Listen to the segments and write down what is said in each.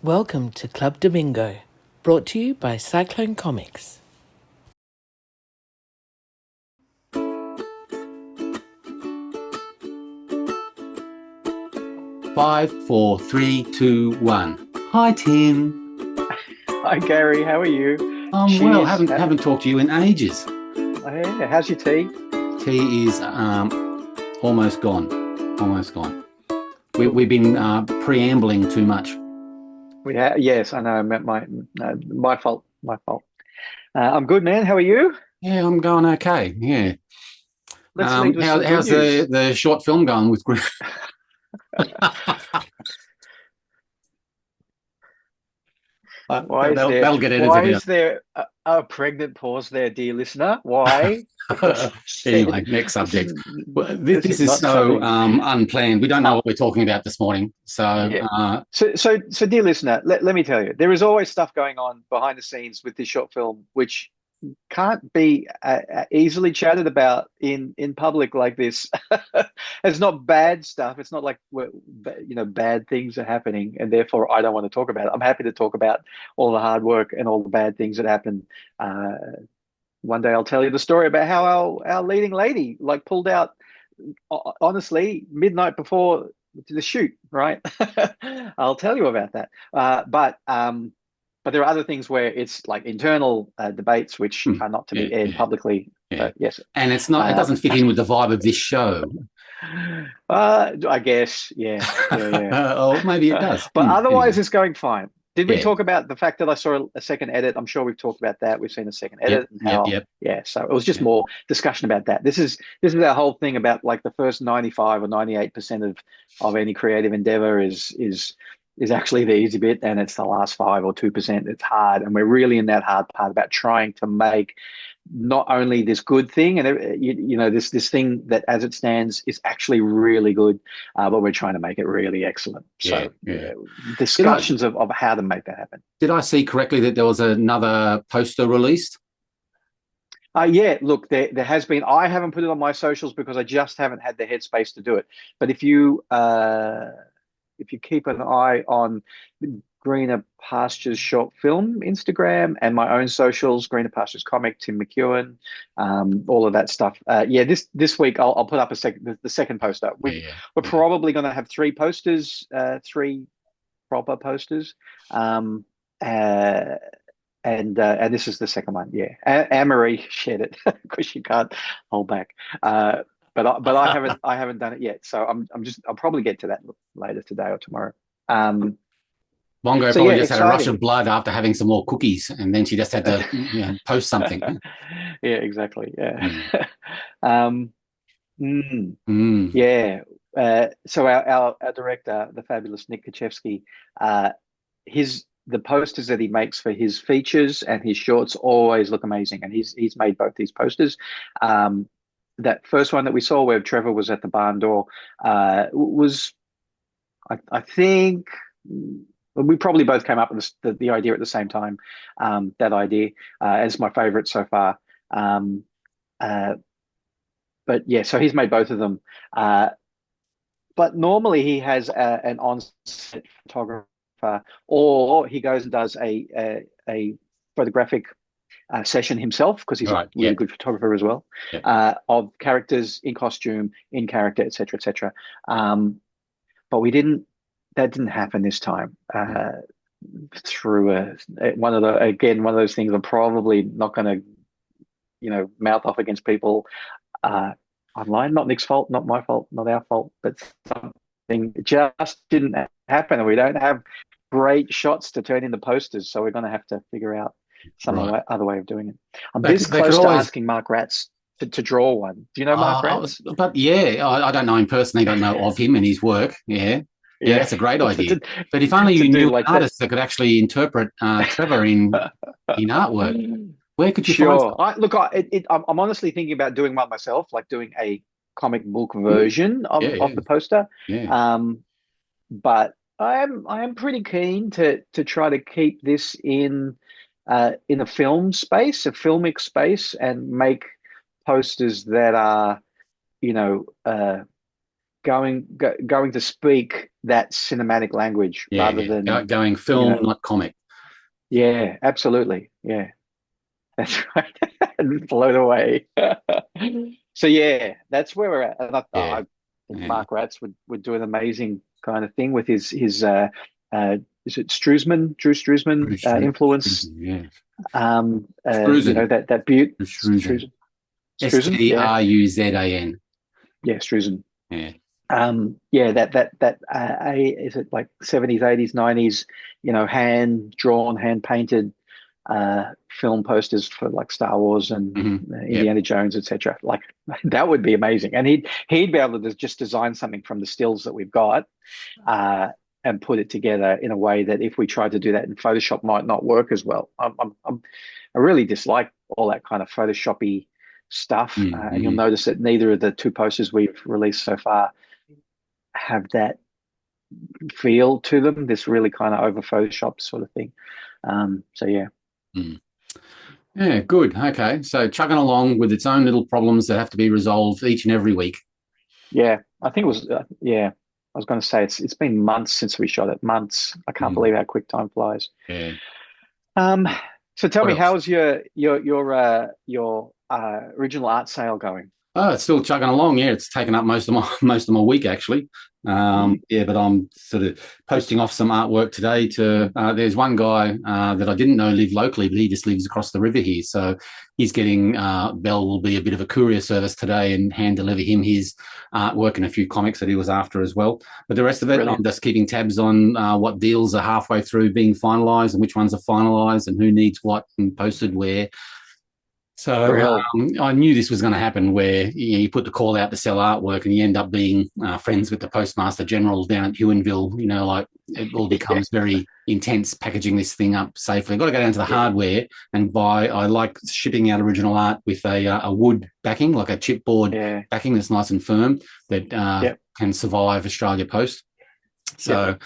Welcome to Club Damingo, brought to you by Cyclone Comics. Five, four, three, two, one. Hi, Tim. Hi Gary, how are you? Well. Cheers. Haven't talked to you in ages. Oh, yeah. How's your tea? Tea is almost gone. Almost gone. We've been preambling too much. Yes, I know. My fault. My fault. I'm good, man. How are you? Yeah, I'm going okay. Yeah. Let's lead with some good How's news. the short film going with Griff? Why is there That'll get why edited is there a pregnant pause there, dear listener? Why? Because out. Anyway, next subject. Well, this this is is not so something. unplanned. We don't know what we're talking about this morning. So, Yeah. So, dear listener, let me tell you, there is always stuff going on behind the scenes with this short film, which can't be easily chatted about in public like this. It's not bad stuff. It's not like bad things are happening, and therefore I don't want to talk about it. I'm happy to talk about all the hard work and all the bad things that happened. Uh, One day I'll tell you the story about how our leading lady like pulled out honestly midnight before the shoot. Right, I'll tell you about that. But there are other things where it's like internal debates which are not to yeah, be aired yeah, publicly. yeah. But yes, And it's not. It uh, doesn't fit in with the vibe of this show. I guess, yeah. Or maybe it does. But Anyway, otherwise, it's going fine. Did we yeah. talk about the fact that I saw a second edit? I'm sure we've talked about that. We've seen a second Yep, edit and yep, how, yep, yeah. So it was just yep. more discussion about that. This is our whole thing about like the first 95 or 98% of any creative endeavor is actually the easy bit, and it's the last 5 or 2% that's hard. And we're really in that hard part about trying to make not only this good thing and this thing that as it stands is actually really good, but we're trying to make it really excellent. Yeah, So yeah. Did I discussions of how to make that happen. did I see correctly that there was another poster released? Yeah, look, there has been. I haven't put it on my socials because I just haven't had the headspace to do it. But if you keep an eye on Greener Pastures short film Instagram and my own socials, Greener Pastures comic, Tim McEwen, all of that stuff. Yeah, this week I'll put up the second poster. Yeah, We're yeah. probably going to have three posters, three proper posters. Um, uh, and this is the second one. Yeah, Anne-Marie shared it because she can't hold back. But I haven't done it yet. So I'll probably get to that later today or tomorrow. Um, Bongo so yeah, probably just had a rush of exciting. blood after having some more cookies, and then she just had to post something. Yeah, exactly. Yeah. Mm. um, mm, Mm. yeah. So our director, the fabulous Nick Kachevsky, his the posters that he makes for his features and his shorts always look amazing, and he's made both these posters. Um, that first one that we saw where Trevor was at the barn door was I think we probably both came up with the idea at the same time. That idea is my favorite so far. Um, uh, but yeah, so he's made both of them. But normally he has an on-set photographer, or he goes and does a photographic session himself because he's All a right. really Yep. good photographer as well, Yep. of characters in costume, in character, etc., etc. But we didn't. That didn't happen this time. Through one of those things. I'm probably not going to mouth off against people uh, online. Not Nick's fault, not my fault, not our fault, but something just didn't happen, and we don't have great shots to turn into posters. So we're going to have to figure out some Right. other way of doing it. I'm They this they could close to always. asking Mark Ratz to draw one. Do you know Mark Ratz? But yeah, I don't know him personally. Don't know of him and his work. Yeah. Yeah, Yeah, that's a great to, idea. to, But if only to you do knew an like that. artist that could actually interpret Trevor in artwork, where could you find Sure. I'm honestly thinking about doing one myself, like doing a comic book some? version Yeah, of yeah, the poster. yeah. Um, but I am pretty keen to try to keep this in a film space, a filmic space, and make posters that are, you know, going to speak that cinematic language rather than going film, not comic. Yeah, absolutely. Yeah, that's right. Blown away. So yeah, that's where we're at. And I think Mark Ratz would do an amazing kind of thing with his is it Drew Struzman influence? Yeah. That butte Struzan. Struzan, Struzan. Yeah, Struzan. Yeah. Is it like 70s, 80s, 90s, hand drawn, hand painted film posters for like Star Wars and Indiana Jones, etc. Like that would be amazing. And he'd be able to just design something from the stills that we've got and put it together in a way that if we tried to do that in Photoshop might not work as well. I really dislike all that kind of Photoshoppy stuff. And you'll notice that neither of the two posters we've released so far have that feel to them, this really kind of over Photoshop sort of thing. So yeah. Yeah, good. Okay. So chugging along with its own little problems that have to be resolved each and every week. Yeah, I think it was, I was going to say it's been months since we shot it. Months. I can't believe how quick time flies. Yeah. So tell me, how's your original art sale going? Oh, it's still chugging along. Yeah, it's taken up most of my week actually. But I'm sort of posting off some artwork today to. There's one guy that I didn't know lived locally, but he just lives across the river here. So he's getting. Bell will be a bit of a courier service today and hand deliver him his artwork and a few comics that he was after as well. But the rest of it, I'm just keeping tabs on what deals are halfway through being finalised and which ones are finalised and who needs what and posted where. So I knew this was going to happen where you put the call out to sell artwork and you end up being friends with the Postmaster General down at Huonville. Like it all becomes very intense packaging this thing up safely. I've got to go down to the hardware and buy. I like shipping out original art with a wood backing, like a chipboard backing that's nice and firm that can survive Australia Post. So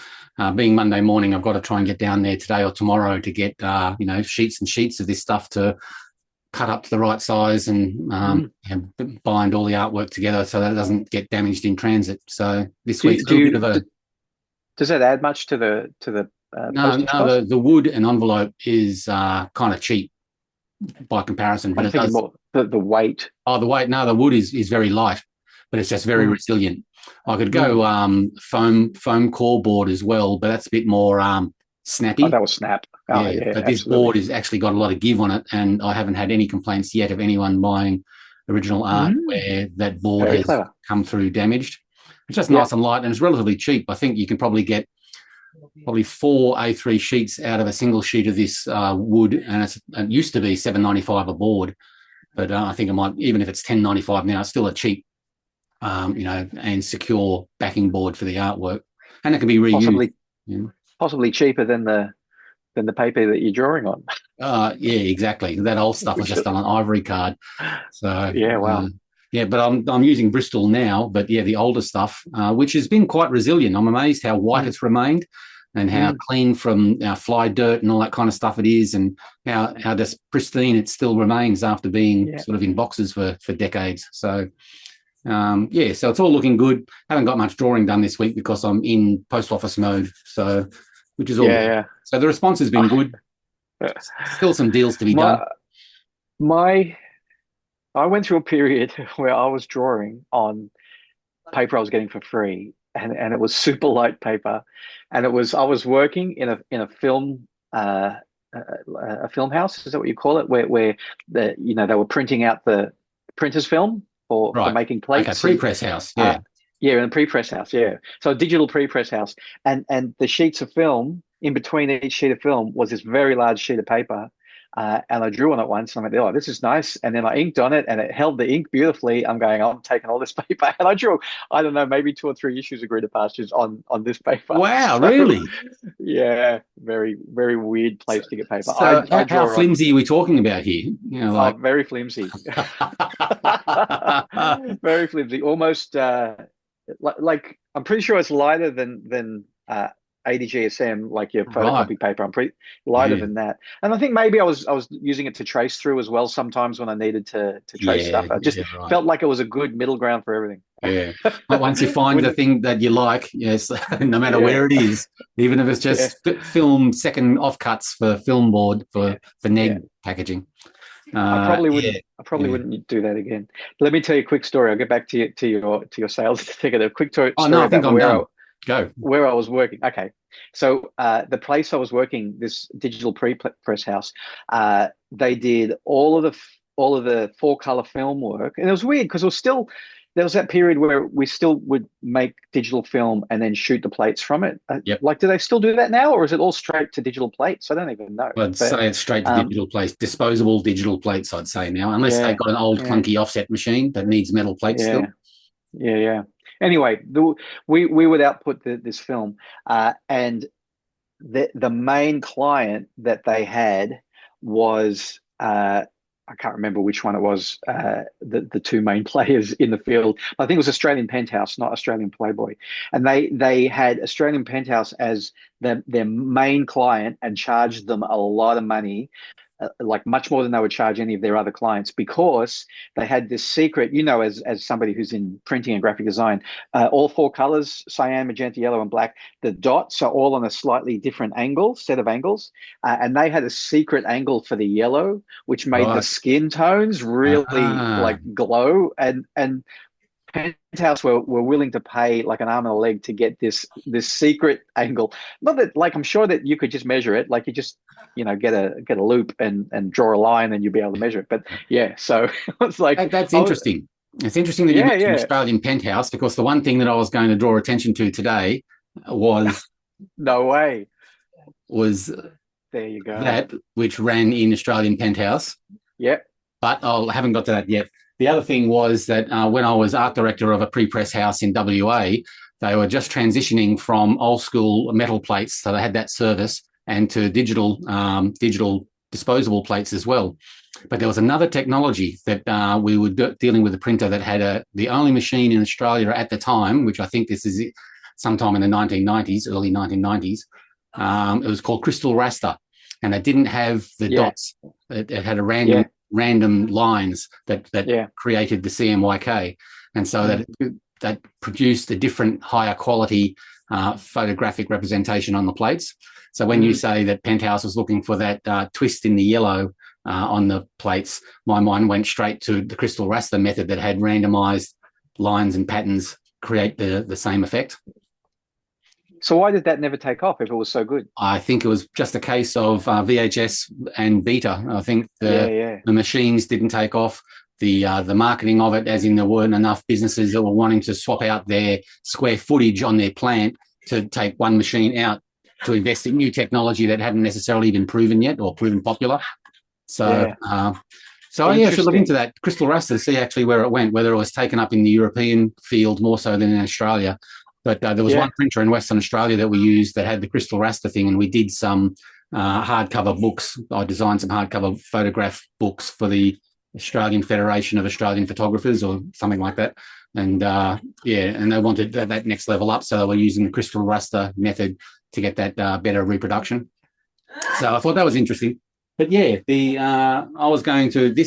being Monday morning, I've got to try and get down there today or tomorrow to get, sheets and sheets of this stuff to cut up to the right size and bind all the artwork together so that it doesn't get damaged in transit. So this week's a bit of a. Does that add much to the no. The wood and envelope is kind of cheap by comparison, but it does more the weight. Oh, the weight. No, the wood is very light, but it's just very resilient. I could go foam core board as well, but that's a bit more snappy. Oh, that was snap. Oh, yeah, but this board has actually got a lot of give on it, and I haven't had any complaints yet of anyone buying original art where that board has come through damaged. It's just nice and light, and it's relatively cheap. I think you can probably get 4 A3 sheets out of a single sheet of this wood, and it used to be $7.95 a board, but I think it might, even if it's $10.95 now, it's still a cheap, and secure backing board for the artwork, and it can be reused. Possibly cheaper than the paper that you're drawing on. Yeah, exactly. That old stuff was just on an ivory card. So yeah, wow. But I'm using Bristol now. But yeah, the older stuff, which has been quite resilient. I'm amazed how white it's remained, and how clean from fly dirt and all that kind of stuff it is, and how just pristine it still remains after being sort of in boxes for decades. So. So it's all looking good. Haven't got much drawing done this week because I'm in post office mode. So, which is all. Yeah. So the response has been good. Still some deals to be done. I went through a period where I was drawing on paper I was getting for free, and it was super light paper, and I was working in a film. A film house, is that what you call it? Where they were printing out the printer's film. For making plates. Okay, pre-press house, in a pre-press house, So a digital pre-press house. And the sheets of film, in between each sheet of film was this very large sheet of paper. And I drew on it once, and I went, oh, this is nice. And then I inked on it, and it held the ink beautifully. I'm going, I'm taking all this paper. And I drew, I don't know, maybe 2 or 3 issues of Greener Pastures on this paper. Wow, really? Yeah, very, very weird place to get paper. So how flimsy are we talking about here? Very flimsy. Very flimsy. Almost like I'm pretty sure it's lighter than 80 GSM, like your Right. photocopy paper. I'm pretty lighter than that. And I think maybe I was using it to trace through as well sometimes when I needed to trace Yeah, stuff. I just right. felt like it was a good middle ground for everything. Yeah. But once you find the thing that you like, yes, no matter Yeah, where it is, even if it's yeah, just film second offcuts for film board for yeah. neg packaging. I probably Yeah, wouldn't. I probably yeah. wouldn't do that again. Let me tell you a quick story. I'll get back to your sales ticket. A quick Oh no, story I think about I'm done. Go. where I was working. Okay, so the place I was working, this digital pre-press house, they did all of the four color film work, and it was weird because it was still there was that period where we still would make digital film and then shoot the plates from it. Yep. Like, do they still do that now, or is it all straight to digital plates? I don't even know. I'd But say it's straight to digital plates, disposable digital plates, I'd say now, unless they've yeah, got an old yeah, clunky offset machine that needs metal plates yeah. still. Yeah. Anyway, we would output this film, and the main client that they had was I can't remember which one it was. The two main players in the field, I think it was Australian Penthouse, not Australian Playboy, and they had Australian Penthouse as their main client and charged them a lot of money, like much more than they would charge any of their other clients, because they had this secret, as somebody who's in printing and graphic design, all four colors, cyan, magenta, yellow, and black, the dots are all on a slightly different set of angles. And they had a secret angle for the yellow, which made the Right. skin tones really Ah, like glow. And Penthouse were willing to pay like an arm and a leg to get this secret angle. Not that, like, I'm sure that you could just measure it, like you just get a loop and draw a line and you'll be able to measure it. But yeah, so it's like that's interesting. It's interesting that you mentioned yeah, Australian Penthouse, because the one thing that I was going to draw attention to today was no way. was There you go. that which ran in Australian Penthouse. Yep. But I haven't got to that yet. The other thing was that when I was art director of a pre-press house in WA, they were just transitioning from old school metal plates, so they had that service, and to digital disposable plates as well. But there was another technology that we were dealing with a printer that had the only machine in Australia at the time, which I think this is sometime in the 1990s, early 1990s. It was called Crystal Raster, and it didn't have the dots. It had a random lines that created the CMYK, and so that produced a different, higher quality photographic representation on the plates. So when you say that Penthouse was looking for that twist in the yellow on the plates, my mind went straight to the Crystal Raster method that had randomized lines and patterns create the same effect. So why did that never take off if it was so good? I think it was just a case of VHS and beta. I think the machines didn't take off. The marketing of it, as in there weren't enough businesses that were wanting to swap out their square footage on their plant to take one machine out to invest in new technology that hadn't necessarily been proven yet or proven popular. So, I should look into that Crystal Raster to see actually where it went, whether it was taken up in the European field more so than in Australia. But there was one printer in Western Australia that we used that had the Crystal Raster thing, and we did some hardcover books. I designed some hardcover photograph books for the Australian Federation of Australian Photographers or something like that. And and they wanted that next level up, so they were using the Crystal Raster method to get that better reproduction. So I thought that was interesting. But this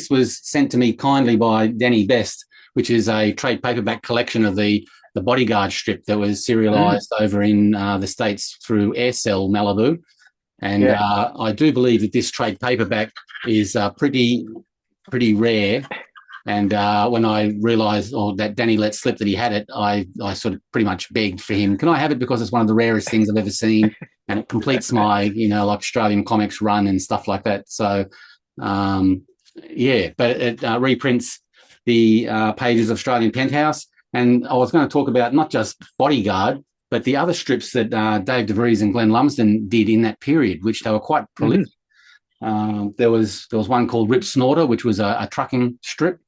was sent to me kindly by Danny Best, which is a trade paperback collection of the Bodyguard strip that was serialized over in the States through Aircell Malibu. And I do believe that this trade paperback is pretty rare. And when I realized that Danny let slip that he had it, I sort of pretty much begged for him, can I have it, because it's one of the rarest things I've ever seen, and it completes my, like Australian Comics run and stuff like that. So, but it reprints the pages of Australian Penthouse. And I was going to talk about not just Bodyguard, but the other strips that Dave Vries and Glenn Lumsden did in that period, which they were quite prolific. There was one called Rip Snorter, which was a trucking strip.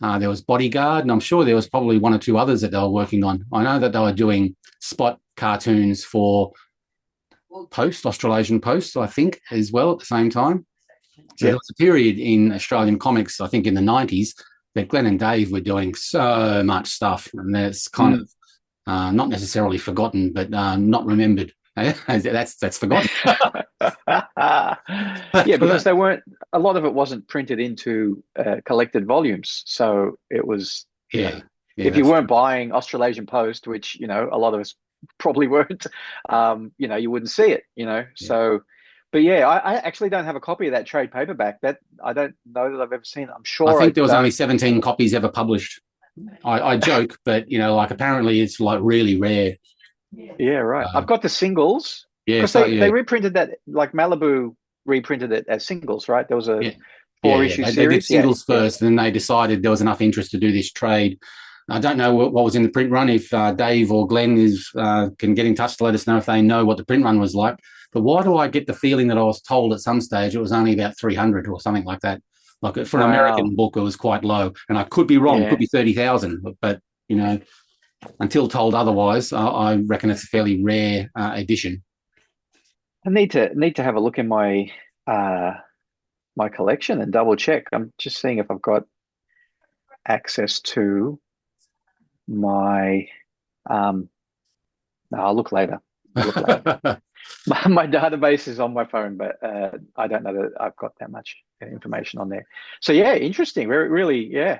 There was Bodyguard, and I'm sure there was probably one or two others that they were working on. I know that they were doing spot cartoons for Australasian Post, I think, as well at the same time. So there was a period in Australian comics, I think in the 90s, that Glenn and Dave were doing so much stuff, and that's kind of not necessarily forgotten, but not remembered That's forgotten. Yeah, because they weren't. A lot of it wasn't printed into collected volumes, so it was. Yeah, If you that's weren't true. buying Australasian Post, which a lot of us probably weren't, you wouldn't see it. Yeah. So. But yeah, I actually don't have a copy of that trade paperback. That I don't know that I've ever seen it. I'm I sure I think there was only don't. 17 copies ever published. I joke, but like apparently it's like really rare. Yeah, right. I've got the singles Yeah, because so they yeah, reprinted that, like Malibu reprinted it as singles, right? There was a yeah, four yeah. issue They did series. Yeah, singles yeah. first, and then they decided there was enough interest to do this trade. I don't know what was in the print run. If Dave or Glenn can get in touch to let us know if they know what the print run was like. But why do I get the feeling that I was told at some stage it was only about 300 or something like that? Like for an Wow. American book, it was quite low, and I could be wrong. Could Yeah. be 30,000, but until told otherwise, I reckon it's a fairly rare edition. I need to have a look in my collection and double check. I'm just seeing if I've got access to my no, I'll look later. My database is on my phone, but I don't know that I've got that much information on there. So yeah, interesting. Really, yeah.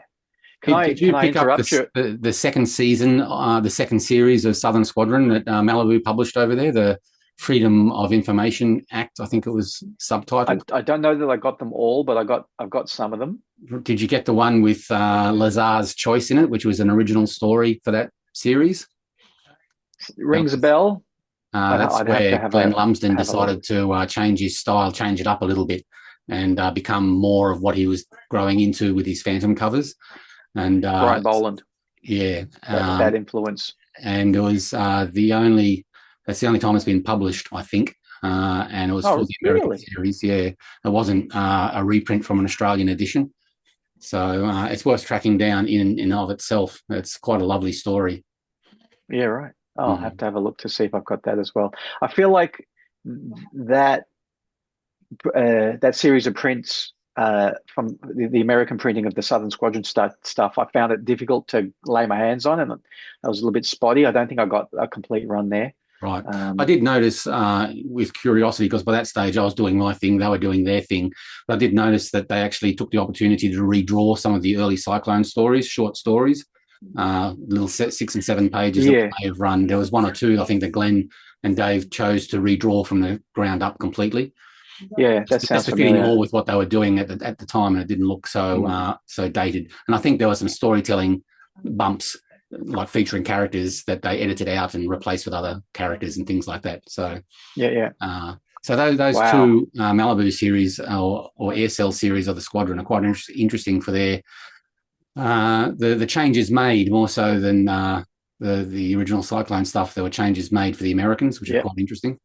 Did you Can I pick up interrupt you? the second season, the second series of Southern Squadron that Malibu published over there, the Freedom of Information Act? I think it was subtitled. I don't know that I got them all, but I've got some of them. Did you get the one with Lazar's Choice in it, which was an original story for that series? Rings a bell. That's I'd have to where have Glenn a Lumsden have a look. decided to change his style, change it up a little bit, and become more of what he was growing into with his Phantom covers. And Brian Boland, yeah, that influence. and it was that's the only time it's been published, I think. And it was for Oh, the American really? series. Yeah, it wasn't a reprint from an Australian edition. So it's worth tracking down in and of itself. It's quite a lovely story. Yeah, right. I'll have Mm. to have a look to see if I've got that as well. I feel like that that series of prints from the American printing of the Southern Squadron stuff, I found it difficult to lay my hands on, and I was a little bit spotty. I don't think I got a complete run there. Right. I did notice with curiosity, because by that stage I was doing my thing, they were doing their thing. But I did notice that they actually took the opportunity to redraw some of the early Cyclone stories, short stories, little 6 and 7 pages that Yeah, may have run. There was one or two, I think, that Glenn and Dave chose to redraw from the ground up completely. yeah, that Just sounds to fit in familiar. more with what they were doing at the time, and it didn't look so dated. And I think there were some storytelling bumps, like featuring characters that they edited out and replaced with other characters and things like that. So Yeah. so those Wow. two Malibu series or Air Cell series of the Squadron are quite interesting for their the changes made, more so than the original Cyclone stuff. There were changes made for the Americans, which are quite interesting.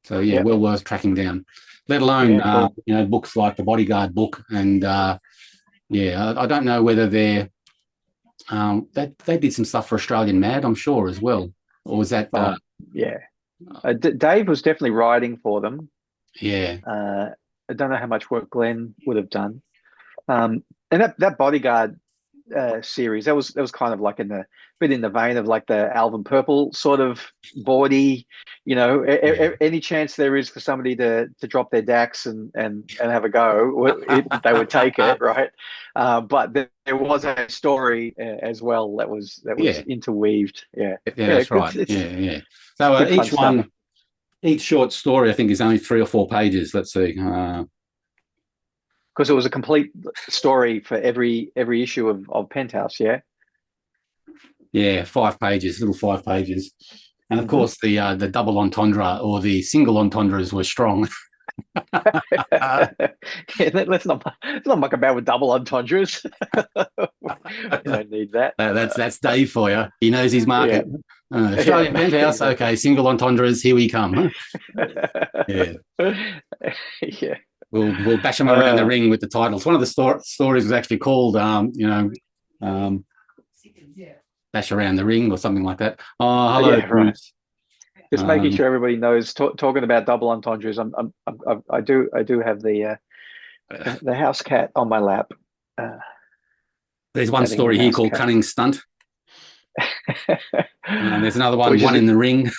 So yeah, well worth tracking down. Let alone cool. books like the Bodyguard book, and I don't know whether they're they did some stuff for Australian Mad, I'm sure, as well. Or was that Yeah. Dave was definitely writing for them. yeah. I don't know how much work Glenn would have done. And that Bodyguard series, that was kind of like in the vein of like the Alvin Purple sort of body, any chance there is for somebody to drop their DAX and have a go, they would take it, right? But there was a story as well that was interweaved. Yeah, That's right. It's Yeah. So good fun stuff. each short story, I think, is only 3 or 4 pages. Let's see. Because it was a complete story for every issue of Penthouse, yeah? Yeah, 5 pages, little 5 pages. And of course, the double entendre or the single entendres were strong. Let's not muck about with double entendres. We don't need that. That's Dave for you. He knows his market. Australian Penthouse, okay, single entendres, here we come. Yeah. Yeah. We'll bash them around the ring with the titles. One of the stories was actually called, Bash Around the Ring or something like that. Oh, hello, Yeah, right. Bruce. Just making sure everybody knows. Talking about double entendres, I do have the house cat on my lap. There's one story here called Cunning Stunt. There's another one, One in the Ring.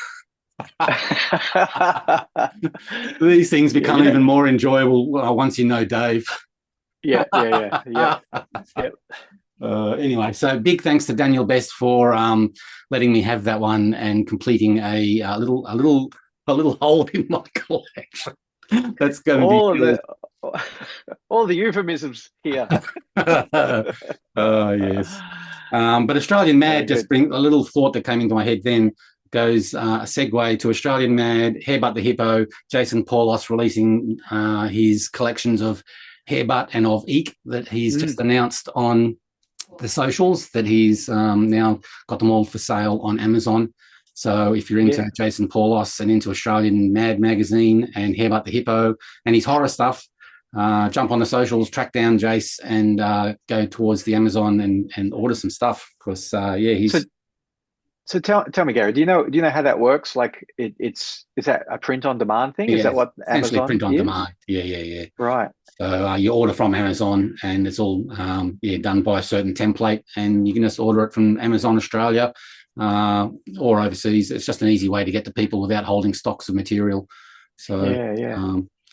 These things Yeah, become even more enjoyable once you know Dave. yeah. Anyway, so big thanks to Daniel Best for letting me have that one and completing a little hole in my collection. That's going to be All of filled. the all the euphemisms here. Oh yes. But Australian Mad, just Good. bring a little thought that came into my head then, goes a segue to Australian Mad, Hairbutt the Hippo, Jason Paulos releasing his collections of Hairbutt and of Eek that he's just announced on the socials, that he's now got them all for sale on Amazon. So if you're into Jason Paulos and into Australian Mad magazine and Hairbutt the Hippo and his horror stuff, jump on the socials, track down Jace, and go towards the Amazon and order some stuff, because he's. So tell me, Gary, do you know how that works? Like is that a print on demand thing? Is that what essentially Amazon print on is? demand? Yeah. Right. So you order from Amazon, and it's all done by a certain template, and you can just order it from Amazon Australia or overseas. It's just an easy way to get to people without holding stocks of material. So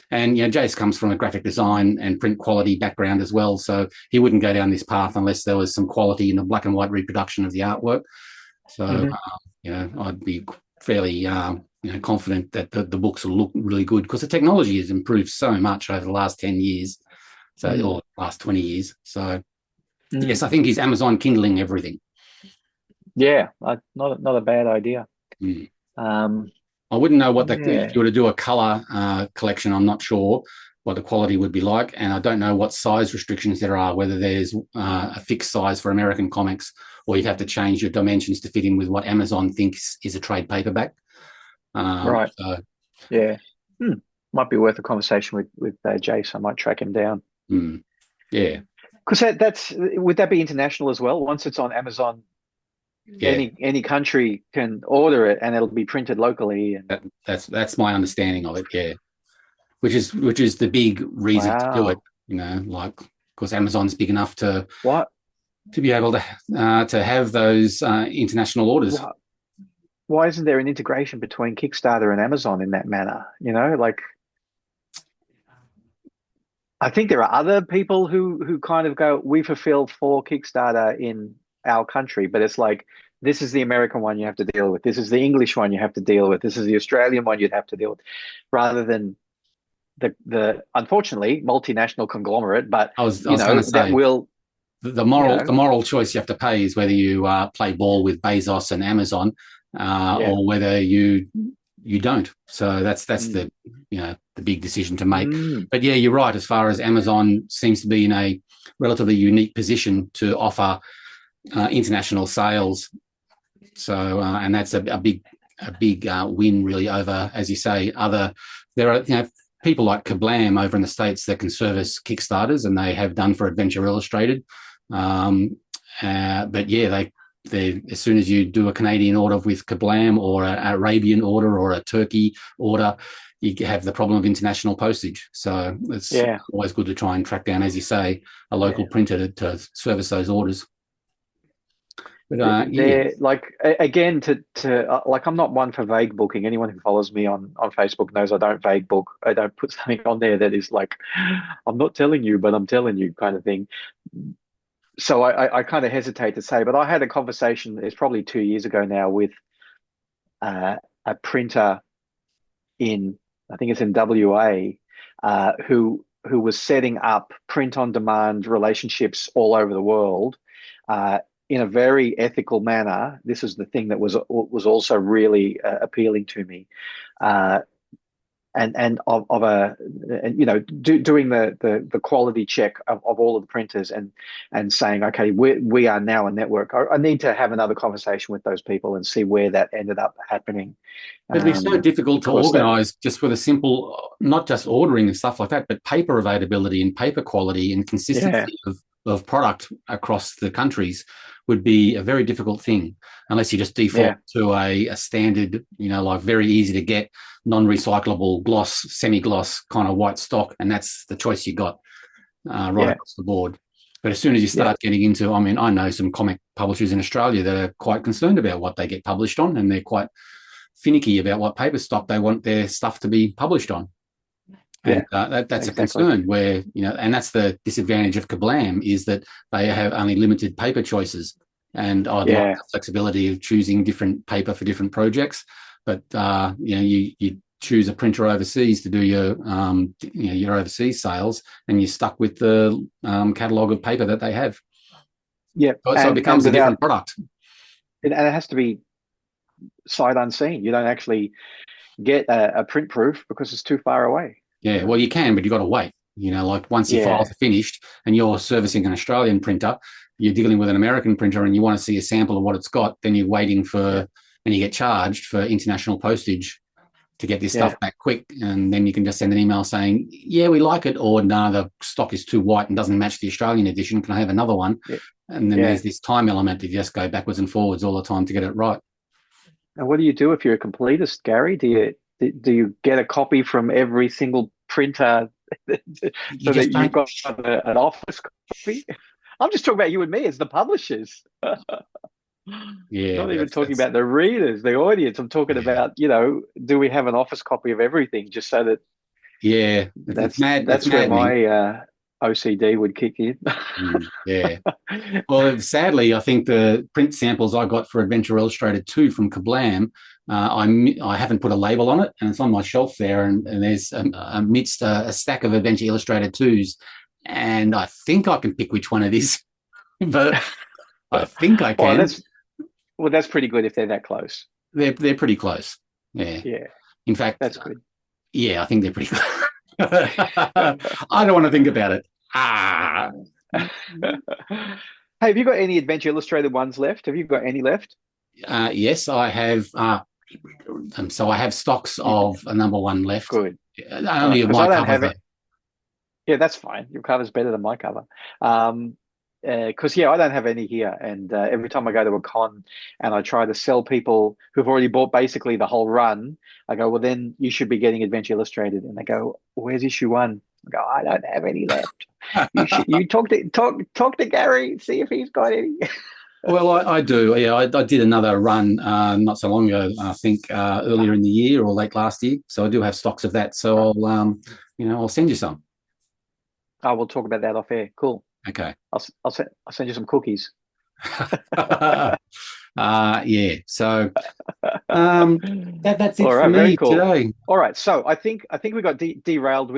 and Jace comes from a graphic design and print quality background as well, so he wouldn't go down this path unless there was some quality in the black and white reproduction of the artwork. So I'd be fairly confident that the books will look really good, because the technology has improved so much over the last 10 years, or last 20 years. So yes, I think he's Amazon Kindling everything. Yeah, not a bad idea. I wouldn't know what if you were to do a color collection, I'm not sure what the quality would be like, and I don't know what size restrictions there are, whether there's a fixed size for American comics, or you'd have to change your dimensions to fit in with what Amazon thinks is a trade paperback. Right. So, might be worth a conversation with Jace. I might track him down. Yeah. Because would that be international as well? Once it's on Amazon, any country can order it and it'll be printed locally. And that's my understanding of it. Yeah. Which is the big reason to do it, because Amazon's big enough to be able to have those international orders. Why isn't there an integration between Kickstarter and Amazon in that manner? I think there are other people who kind of go, we fulfill for Kickstarter in our country, but it's like, this is the American one you have to deal with. This is the English one you have to deal with. This is the Australian one you'd have to deal with, rather than the unfortunately multinational conglomerate. But I was going to say, that will the moral choice you have to pay is whether you play ball with Bezos and Amazon, or whether you don't. So that's the the big decision to make. But yeah, you're right. As far as Amazon seems to be in a relatively unique position to offer international sales. So and that's a big win really over, as you say, there are people like Kablam over in the States that can service Kickstarters, and they have done for Adventure Illustrated. But yeah, they as soon as you do a Canadian order with Kablam, or an Arabian order, or a Turkey order, you have the problem of international postage. So it's always good to try and track down, as you say, a local printer to service those orders. But like, again, like, I'm not one for vague booking. Anyone who follows me on Facebook knows I don't vague book. I don't put something on there that is like, I'm not telling you, but I'm telling you, kind of thing. So I kind of hesitate to say, but I had a conversation, it's probably 2 years ago now, with a printer I think it's in WA, who was setting up print on demand relationships all over the world, in a very ethical manner. This is the thing that was also really appealing to me, and doing the quality check of all of the printers, and saying, okay, we are now a network. I need to have another conversation with those people and see where that ended up happening. It'd be so difficult to organise just with a simple, not just ordering and stuff like that, but paper availability and paper quality and consistency of product across the countries would be a very difficult thing, unless you just default to a standard, like very easy to get, non-recyclable gloss, semi-gloss kind of white stock, and that's the choice you got across the board. But as soon as you start getting into, I know some comic publishers in Australia that are quite concerned about what they get published on, and they're quite finicky about what paper stock they want their stuff to be published on. And that's a concern where, and that's the disadvantage of Kablam, is that they have only limited paper choices. And I'd like the flexibility of choosing different paper for different projects. But, you choose a printer overseas to do your overseas sales, and you're stuck with the catalogue of paper that they have. Yeah. So it becomes a different product. And it has to be sight unseen. You don't actually get a print proof because it's too far away. Yeah, well, you can, but you've got to wait. Like once your files are finished and you're servicing an Australian printer, you're dealing with an American printer and you want to see a sample of what it's got, then you're waiting for, and you get charged for international postage to get this stuff back quick. And then you can just send an email saying, yeah, we like it, or no, the stock is too white and doesn't match the Australian edition. Can I have another one? Yeah. And then there's this time element to just go backwards and forwards all the time to get it right. And what do you do if you're a completist, Gary? Do you get a copy from every single printer so that you've got an office copy? I'm just talking about you and me as the publishers. Yeah, not even talking about the readers, the audience. I'm talking about, do we have an office copy of everything, just so that? Yeah, that's where my OCD would kick in. Yeah. Well, sadly, I think the print samples I got for Adventure Illustrated 2 from Kablam, I haven't put a label on it, and it's on my shelf there, and there's amidst a stack of Adventure Illustrated 2s, and I think I can pick which one it is, but I think I can. Well, that's pretty good if they're that close. They're pretty close. Yeah. Yeah. In fact, that's good. Yeah, I think they're pretty close. I don't want to think about it. Hey, have you got any Adventure Illustrated ones left? Have you got any left? Yes, I have. So I have stocks of a number one left. Good. Only of my cover. Yeah, that's fine. Your cover's better than my cover. Because I don't have any here, and every time I go to a con and I try to sell people who've already bought basically the whole run, I go, well, then you should be getting Adventure Illustrated, and they go, where's issue 1? I go, I don't have any left. You talk to Gary, see if he's got any. Well, I do. Yeah, I did another run not so long ago. I think earlier in the year or late last year. So I do have stocks of that. So I'll send you some. Oh, we'll talk about that off air. Cool. Okay. I'll send you some cookies. Yeah. So that's it for me very cool. today. All right. So I think we got derailed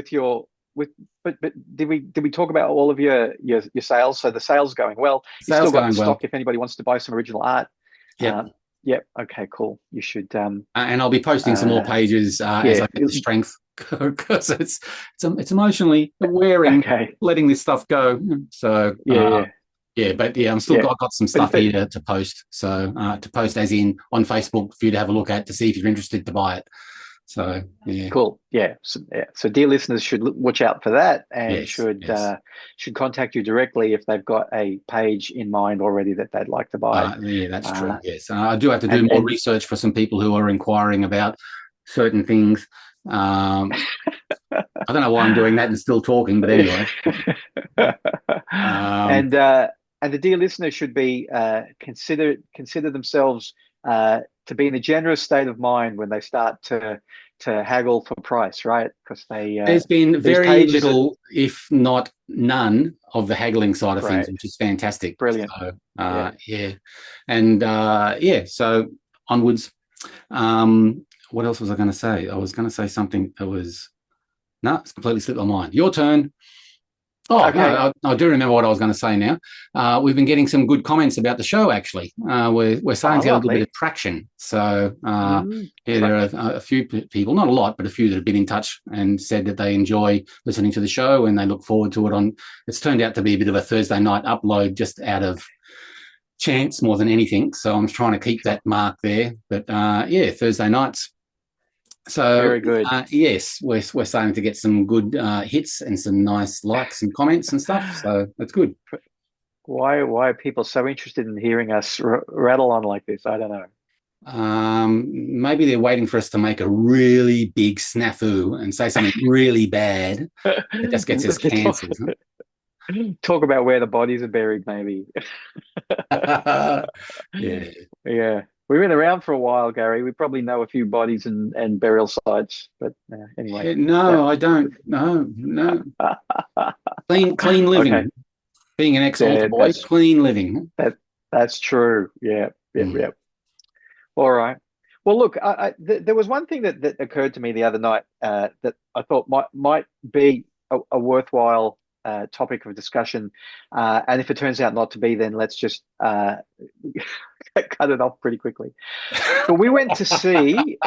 but did we talk about all of your sales? So the sales going well. You still got the stock if anybody wants to buy some original art. Yeah. Yep. Okay. Cool. You should. And I'll be posting some more pages as I get the strength, because it's emotionally wearing, letting this stuff go. So I'm still got some stuff here to post. So to post as in on Facebook for you to have a look at to see if you're interested to buy it. So cool. So dear listeners should watch out for that, and should contact you directly if they've got a page in mind already that they'd like to buy. Yeah, that's true. Yes, I do have to do more research for some people who are inquiring about certain things. I don't know why I'm doing that and still talking, but anyway. And the dear listeners should be consider themselves to be in a generous state of mind when they start to haggle for price, right? Because there's been very little, if not none, of the haggling side of things, which is fantastic. Brilliant. So, and so onwards. What else was I going to say? I was going to say something that was it's completely slipped my mind. Your turn. Oh, okay. No, I do remember what I was going to say now. We've been getting some good comments about the show, actually. We're starting to get a little bit of traction. So, there are a few people, not a lot, but a few that have been in touch and said that they enjoy listening to the show and they look forward to it. It's turned out to be a bit of a Thursday night upload just out of chance more than anything. So I'm trying to keep that mark there. But, Thursday nights. So very good. Yes, we're starting to get some good hits and some nice likes and comments and stuff. So that's good. Why are people so interested in hearing us rattle on like this? I don't know. Maybe they're waiting for us to make a really big snafu and say something really bad that just gets us cancelled. Talk about where the bodies are buried, maybe. Yeah. We've been around for a while, Gary. We probably know a few bodies and burial sites, but anyway, that. No, I don't. No, no. Clean Okay, living. Being an ex-altar yeah, boy, clean living. that's true. Yeah, yeah, Mm. yeah. All right. Well, look, there was one thing that occurred to me the other night that I thought might be a worthwhile topic of discussion, and if it turns out not to be, then let's just cut it off pretty quickly. But we went to see.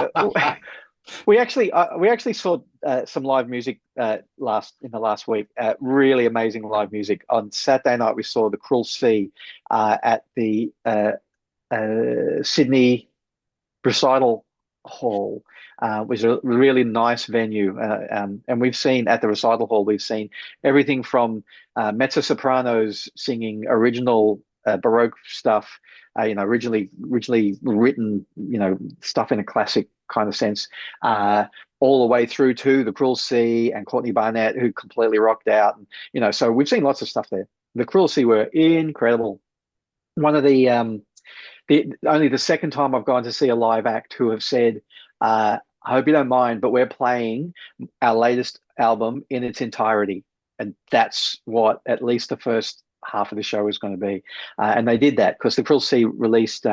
We actually saw some live music in the last week. Really amazing live music. On Saturday night, we saw the Cruel Sea at the Sydney Recital Hall. Was a really nice venue, and we've seen at the Recital Hall. We've seen everything from mezzo sopranos singing original Baroque stuff, originally written, stuff in a classic kind of sense, all the way through to the Cruel Sea and Courtney Barnett, who completely rocked out. And, so we've seen lots of stuff there. The Cruel Sea were incredible. One of only the second time I've gone to see a live act who have said, I hope you don't mind, but we're playing our latest album in its entirety. And that's what at least the first half of the show is going to be. And they did that because the Cruel Sea released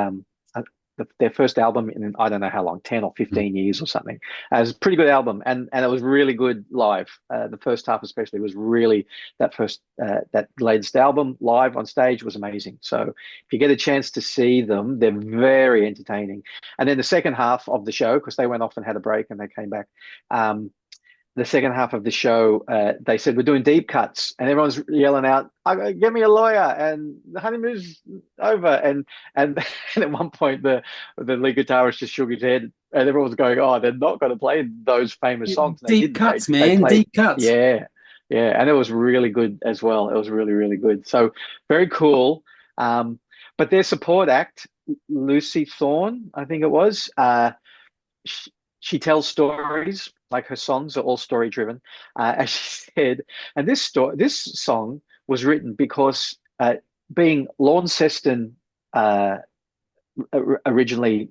their first album in I don't know how long, 10 or 15 years or something. It was a pretty good album, and it was really good live. The first half especially was really that latest album live on stage was amazing. So if you get a chance to see them, they're very entertaining. And then the second half of the show, because they went off and had a break and they came back, the second half of the show, they said, we're doing deep cuts. And everyone's yelling out, get me a lawyer. And the honeymoon's over. And at one point, the lead guitarist just shook his head. And everyone was going, oh, they're not going to play those famous songs. And Deep cuts, man. Deep cuts. Yeah. Yeah. And it was really good as well. It was really, really good. So very cool. But their support act, Lucy Thorne, I think it was, she tells stories, like her songs are all story driven, as she said. And this song was written because being Launceston, originally,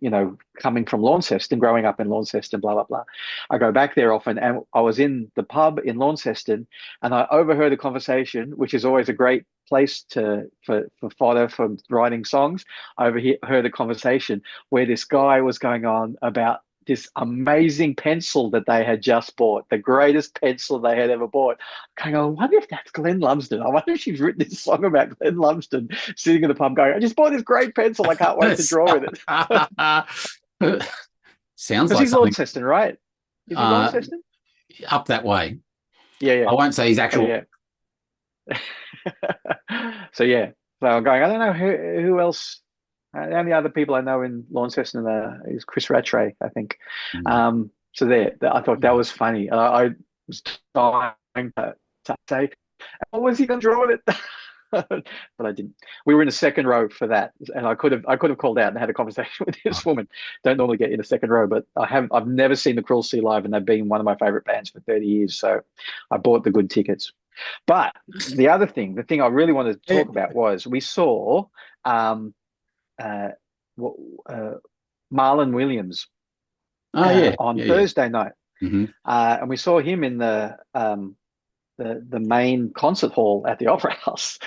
coming from Launceston, growing up in Launceston, blah, blah, blah. I go back there often, and I was in the pub in Launceston, and I overheard a conversation, which is always a great place for fodder for writing songs. I overheard a conversation where this guy was going on about this amazing pencil that they had just bought, the greatest pencil they had ever bought. Going, I wonder if that's Glenn Lumsden. I wonder if she's written this song about Glenn Lumsden sitting in the pub going, I just bought this great pencil. I can't wait to draw with it. Sounds like he's Launceston, right? Is he Launceston? Up that way. Yeah. I won't say he's actual. Yeah. So I'm going, I don't know who else. The only other people I know in Launceston is Chris Rattray, I think. So I thought that was funny. I was trying to say, what was he going to draw it? But I didn't. We were in the second row for that, and I could have called out and had a conversation with this woman. Don't normally get in the second row, but I've never seen the Cruel Sea live, and they've been one of my favorite bands for 30 years. So I bought the good tickets. But the thing I really wanted to talk about was we saw Marlon Williams on Thursday night, and we saw him in the main concert hall at the Opera House,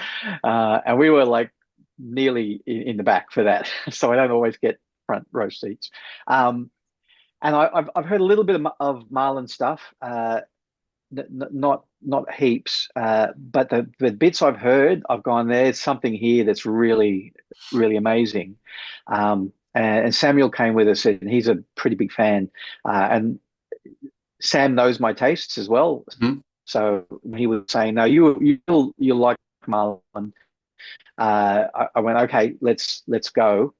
and we were like nearly in the back for that, so I don't always get front row seats. And I've heard a little bit of Marlon stuff, not heaps, but the bits I've heard, I've gone, there's something here that's really, really amazing. And Samuel came with us, and he's a pretty big fan. And Sam knows my tastes as well. Mm-hmm. So he was saying, no, you like Marlon. I went, okay, let's go.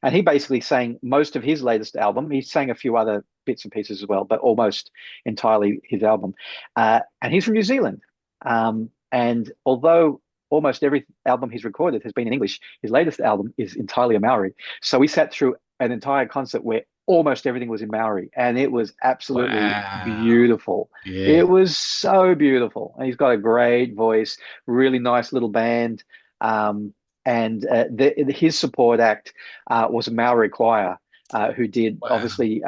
And he basically sang most of his latest album. He sang a few other bits and pieces as well, but almost entirely his album. And he's from New Zealand. And although almost every album he's recorded has been in English, his latest album is entirely in Maori. So we sat through an entire concert where almost everything was in Maori, and it was absolutely beautiful. Yeah. It was so beautiful. And he's got a great voice, really nice little band. and his support act was a Maori choir. Who did Wow. obviously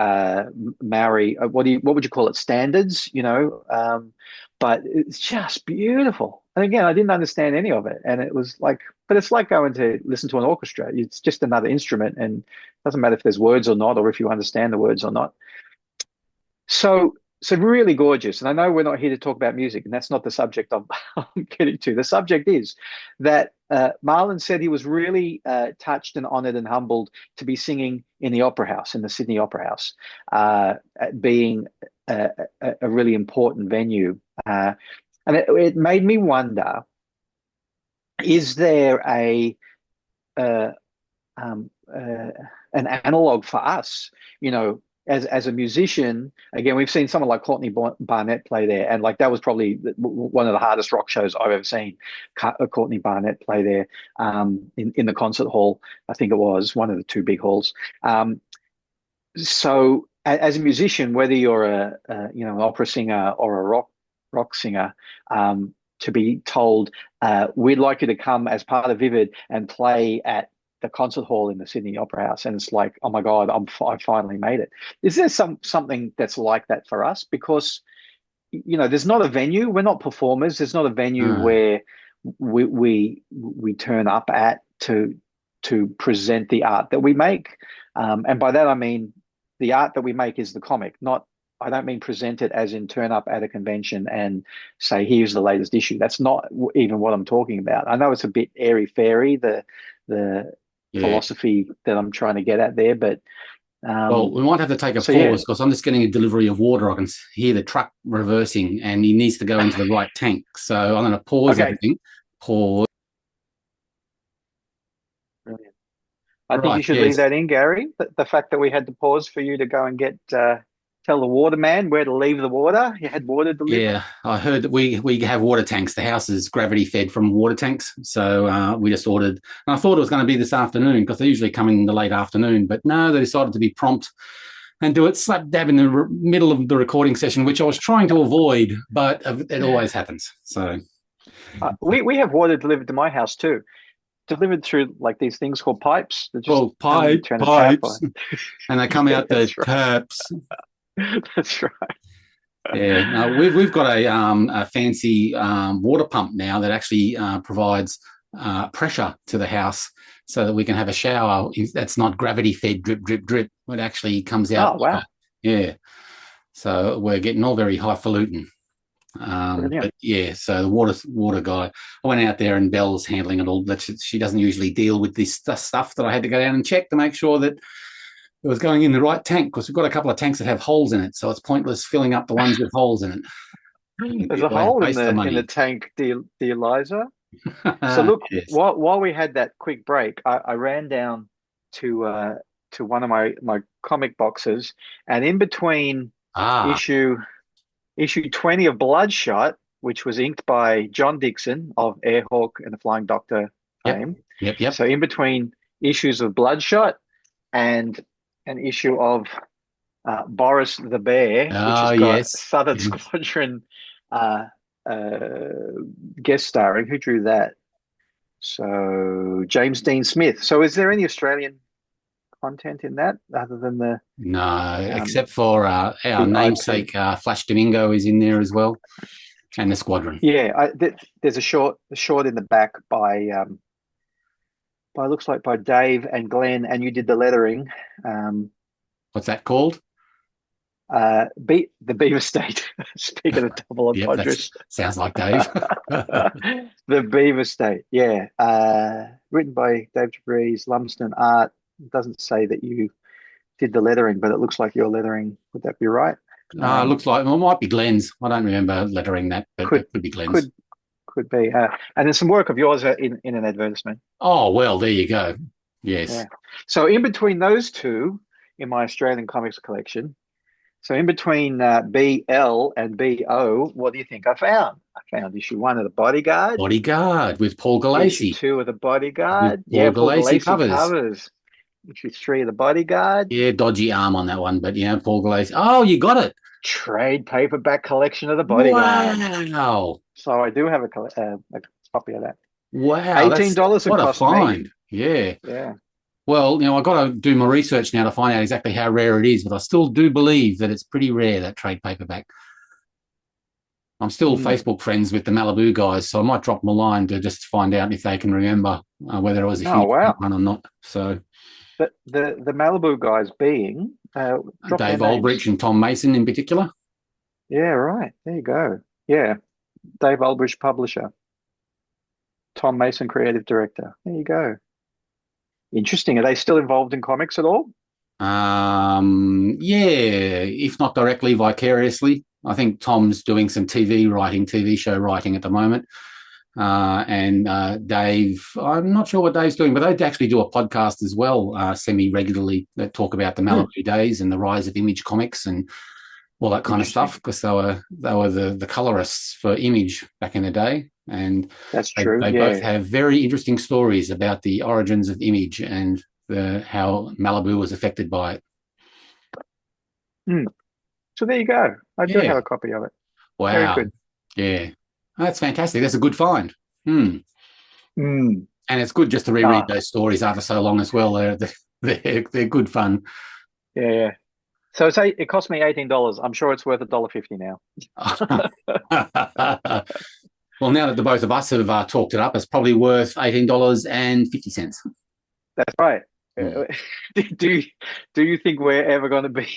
Maori? What would you call it? Standards, but it's just beautiful. And again, I didn't understand any of it, and it was like, but it's like going to listen to an orchestra. It's just another instrument, and it doesn't matter if there's words or not, or if you understand the words or not. So really gorgeous. And I know we're not here to talk about music, and that's not the subject I'm getting to. The subject is that Marlon said he was really touched and honored and humbled to be singing in the Opera House, in the Sydney Opera House, being a really important venue. And it made me wonder, is there an analog for us, as a musician? Again, we've seen someone like Courtney Barnett play there, and like that was probably one of the hardest rock shows I've ever seen. Courtney Barnett play there in the concert hall. I think it was one of the two big halls. So as a musician, whether you're an opera singer or a rock singer, to be told we'd like you to come as part of Vivid and play at the concert hall in the Sydney Opera House, and it's like, oh my God, I finally made it. Is there something that's like that for us? Because there's not a venue. We're not performers. There's not a venue where we turn up at to present the art that we make, and by that I mean the art that we make is the comic. I don't mean present it as in turn up at a convention and say, here's the latest issue. That's not even what I'm talking about. I know it's a bit airy-fairy, the philosophy that I'm trying to get at there, but well, we might have to take a pause because I'm just getting a delivery of water. I can hear the truck reversing, and he needs to go into the right tank. So I'm going to pause everything. Pause. Brilliant. I think you should leave that in, Gary. The fact that we had to pause for you to go and get tell the waterman where to leave the water. You had water delivered. Yeah, I heard that we have water tanks. The house is gravity fed from water tanks. So we just ordered. And I thought it was going to be this afternoon because they usually come in the late afternoon. But no, they decided to be prompt and do it slap dab in the middle of the recording session, which I was trying to avoid, but it always happens. So we have water delivered to my house too. Delivered through like these things called pipes. Pipes. And they come out the taps. That's right. Yeah, no, we've got a fancy water pump now that actually provides pressure to the house so that we can have a shower that's not gravity fed drip drip drip. It actually comes out. Oh wow! Yeah, so we're getting all very highfalutin. But yeah, so the water guy, I went out there and Belle's handling it all. She doesn't usually deal with this stuff that I had to go down and check to make sure that it was going in the right tank, because we've got a couple of tanks that have holes in it, so it's pointless filling up the ones with holes in it. There's a hole in the tank, dear Liza. So look, yes. while we had that quick break, I ran down to one of my comic boxes, and in between issue 20 of Bloodshot, which was inked by John Dixon of Airhawk and the Flying Doctor fame. Yep. So in between issues of Bloodshot and an issue of Boris the Bear, which has got Southern Squadron guest starring. Who drew that? So James Dean Smith. So is there any Australian content in that other than the... No, except for our namesake Flash Damingo is in there as well, and the Squadron. Yeah, there's a short in the back by looks like by Dave and Glenn, and you did the lettering. What's that called? The Beaver State. Speaking of double entendres. Sounds like Dave. The Beaver State, yeah. Written by David Vries, Lumsden art. It doesn't say that you did the lettering, but it looks like your lettering. Would that be right? It looks like, well, it might be Glenn's. I don't remember lettering that, but it could be Glenn's. Could be. And there's some work of yours in an advertisement. Oh, well, there you go. Yes. Yeah. So in between those two, in my Australian comics collection, so in between BL and BO, what do you think I found? I found issue 1 of the Bodyguard. Bodyguard with Paul Galassi. Issue 2 of the Bodyguard. Paul Galassi covers. Issue 3 of the Bodyguard. Yeah, dodgy arm on that one, but Paul Galassi. Oh, you got it. Trade paperback collection of the Bodyguard. Wow. So I do have a copy of that. Wow, $18 it what a cost find. me. Yeah. Yeah. Well, I got to do my research now to find out exactly how rare it is, but I still do believe that it's pretty rare, that trade paperback. I'm still Facebook friends with the Malibu guys, so I might drop them a line to just find out if they can remember whether it was a Oh huge wow. run or not. So The Malibu guys being drop their Dave names. Olbrich and Tom Mason in particular. Yeah, right. There you go. Yeah. Dave Olbrich, publisher. Tom Mason, creative director. There you go. Interesting. Are they still involved in comics at all? Yeah, if not directly, vicariously. I think Tom's doing some TV show writing at the moment. And Dave, I'm not sure what Dave's doing, but they actually do a podcast as well, semi-regularly, that talk about the Malibu days and the rise of Image Comics and all that kind of stuff, because they were the colorists for Image back in the day, and That's true. they Yeah. both have very interesting stories about the origins of Image and how Malibu was affected by it. So there you go. I do Yeah. have a copy of it. Very Wow. good. Yeah. That's fantastic. That's a good find. And it's good just to reread those stories after so long as well. They're good fun. Yeah. So it cost me $18. I'm sure it's worth $1.50 now. Well, now that the both of us have talked it up, it's probably worth $18.50. That's right. Mm. Do you think we're ever going to be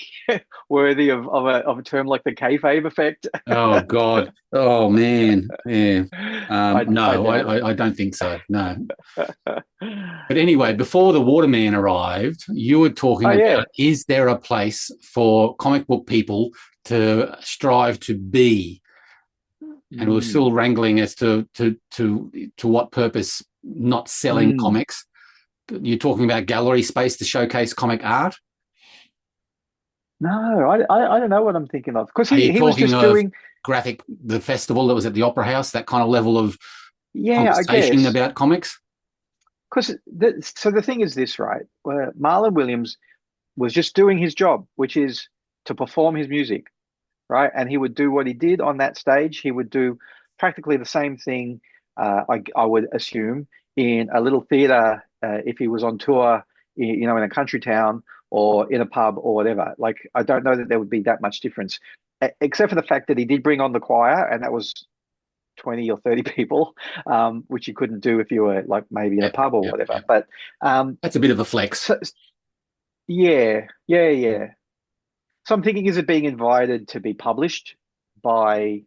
worthy of a term like the kayfabe effect? Oh God! Oh man! Yeah. No, doubt it. I don't think so. No. But anyway, before the Waterman arrived, you were talking about, is there a place for comic book people to strive to be? And we're still wrangling as to what purpose, not selling comics. You're talking about gallery space to showcase comic art? No, I don't know what I'm thinking of, because he was talking just of doing the festival that was at the Opera House, that kind of level of I conversation guess, about comics? because the thing is this, right? Where Marlon Williams was just doing his job, which is to perform his music, right? And he would do what he did on that stage. He would do practically the same thing, I would assume, in a little theater if he was on tour, in a country town or in a pub or whatever. Like, I don't know that there would be that much difference, except for the fact that he did bring on the choir, and that was 20 or 30 people, which you couldn't do if you were like maybe in a pub or whatever. But that's a bit of a flex. So, yeah. So I'm thinking, is it being invited to be published by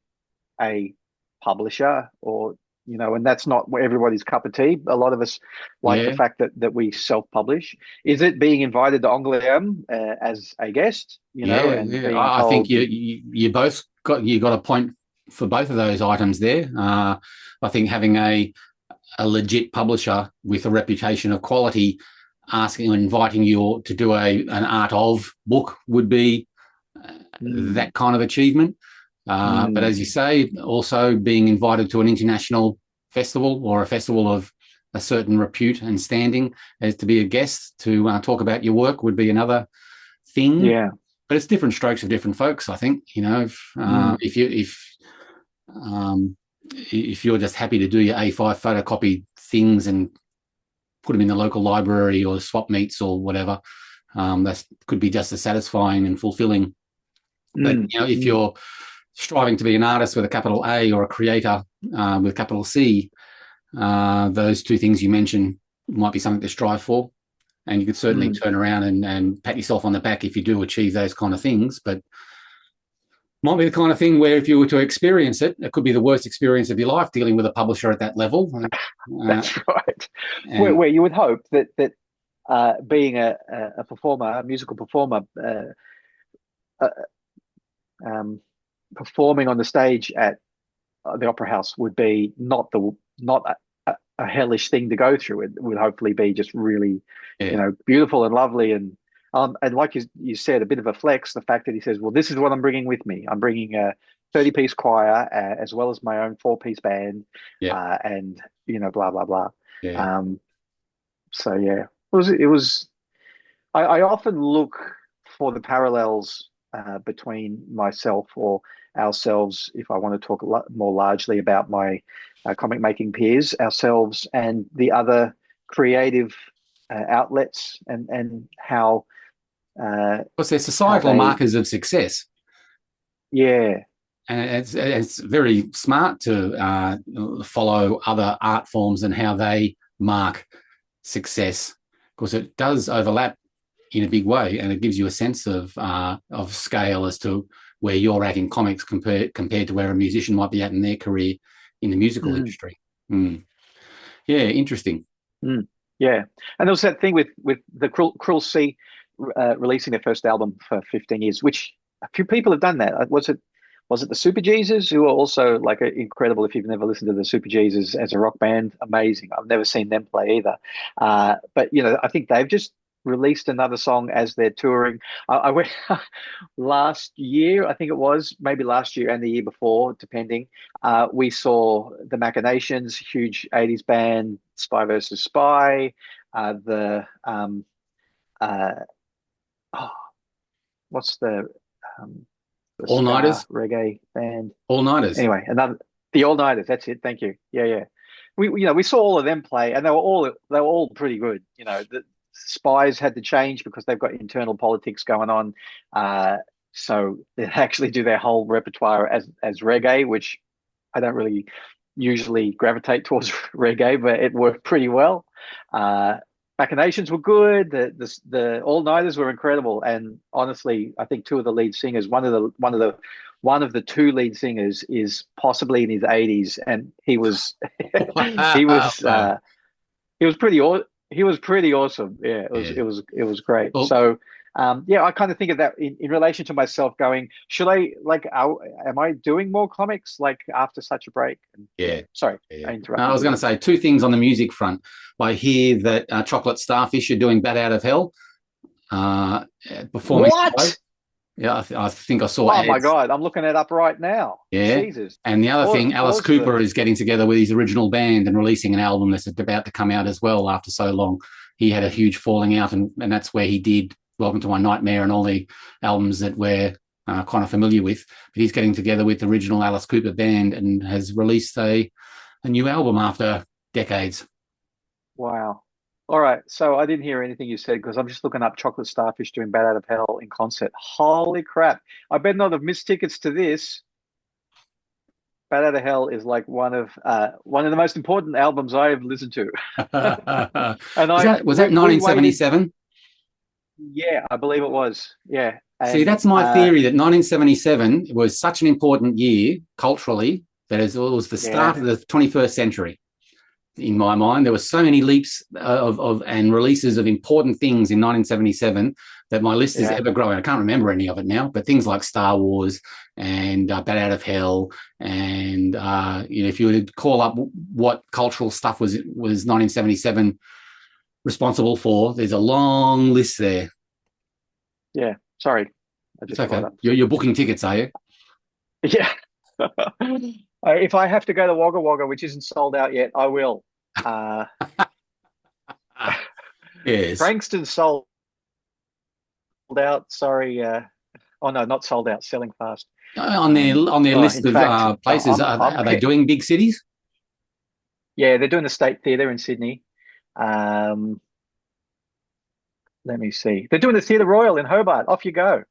a publisher, or and that's not everybody's cup of tea. A lot of us like the fact that we self-publish. Is it being invited to Angoulême as a guest? I think you both got a point for both of those items there. I think having a legit publisher with a reputation of quality asking and inviting you to do an art of book would be that kind of achievement. But as you say, also being invited to an international festival or a festival of a certain repute and standing as to be a guest to talk about your work would be another thing. Yeah. But it's different strokes for different folks, I think. If you're just happy to do your A5 photocopy things and put them in the local library or swap meets or whatever, that could be just as satisfying and fulfilling. But if you're striving to be an artist with a capital A or a creator with capital C, those two things you mentioned might be something to strive for. And you could certainly turn around and pat yourself on the back if you do achieve those kind of things. But might be the kind of thing where if you were to experience it, it could be the worst experience of your life dealing with a publisher at that level. That's right. Where you would hope that being a performer, a musical performer, performing on the stage at the Opera House would be not a hellish thing to go through. It would hopefully be just really, beautiful and lovely, and like you said, a bit of a flex. The fact that he says, "Well, this is what I'm bringing with me. I'm bringing a 30-piece choir as well as my own 4-piece band, and blah blah blah." Yeah. So yeah, it was. I often look for the parallels between myself or ourselves, if I want to talk more largely about my comic making peers, ourselves and the other creative outlets, and how Because they're societal markers of success. Yeah. And it's very smart to follow other art forms and how they mark success, because it does overlap in a big way, and it gives you a sense of scale as to where you're at in comics compared to where a musician might be at in their career in the musical industry. Yeah, interesting. Yeah, and there was that thing with the Cruel Sea releasing their first album for 15 years, which a few people have done that. Was it the Super Jesus, who are also like incredible? If you've never listened to the Super Jesus as a rock band, amazing. I've never seen them play either. But I think they've just released another song as they're touring. I went last year, I think it was, maybe last year and the year before, depending. We saw the Machinations, huge 80s band, Spy versus Spy. What's the All Nighters reggae band? All Nighters. Anyway, the All Nighters. That's it. Thank you. Yeah. We saw all of them play, and they were all pretty good. The Spies had to change because they've got internal politics going on. So they actually do their whole repertoire as reggae, which I don't really usually gravitate towards reggae, but it worked pretty well. Machinations were good. The All Nighters were incredible, and honestly, I think two of the lead singers, one of the two lead singers, is possibly in his 80s, and he was he was pretty awesome. Yeah, it was great. Well, so. I kind of think of that in relation to myself going, should I, am I doing more comics like after such a break? Sorry, I interrupted. I was going to say two things on the music front. I hear that Chocolate Starfish are doing Bat Out of Hell. Performing. What? Yeah, I think I saw ads. Oh, my God, I'm looking it up right now. Yeah. Jesus. And the other thing, Alice Cooper is getting together with his original band and releasing an album that's about to come out as well after so long. He had a huge falling out, and that's where he did Welcome to My Nightmare and all the albums that we're kind of familiar with. But he's getting together with the original Alice Cooper band and has released a new album after decades. Wow. All right. So I didn't hear anything you said because I'm just looking up Chocolate Starfish doing Bat Out of Hell in concert. Holy crap. I better not have missed tickets to this. Bat Out of Hell is like one of the most important albums I've listened to. And was that 1977? Yeah, I believe it was. Yeah. And, see, that's my theory, that 1977 was such an important year culturally that it was the start of the 21st century. In my mind, there were so many leaps of and releases of important things in 1977 that my list is ever growing. I can't remember any of it now, but things like Star Wars and Bat Out of Hell, and if you were to call up what cultural stuff was 1977 responsible for, there's a long list there. Yeah, sorry. It's okay. You're booking tickets, are you? Yeah. If I have to go to Wagga Wagga, which isn't sold out yet, I will. Yes. Frankston sold out. Sorry. Oh no, not sold out. Selling fast. On their list of places, are they doing big cities? Yeah, they're doing the State Theatre in Sydney. Let me see. They're doing the Theatre Royal in Hobart. Off you go.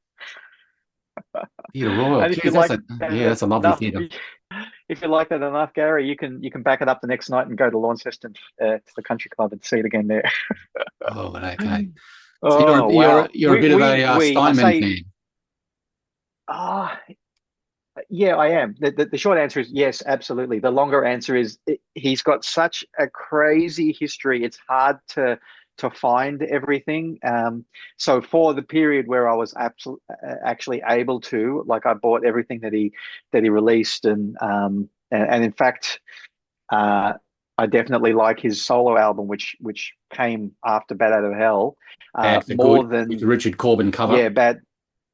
Theatre Royal. That's a lovely theatre. If you like that enough, Gary, you can back it up the next night and go to Launceston to the country club and see it again there. Oh, okay. So you're a bit of a Steinman fan. Yeah, I am. The short answer is yes, absolutely. The longer answer is he's got such a crazy history. It's hard to find everything. So for the period where I was actually able to, I bought everything that he released, and in fact, I definitely like his solo album, which came after Bat Out of Hell, more than with the Richard Corbin cover. Yeah, Bad.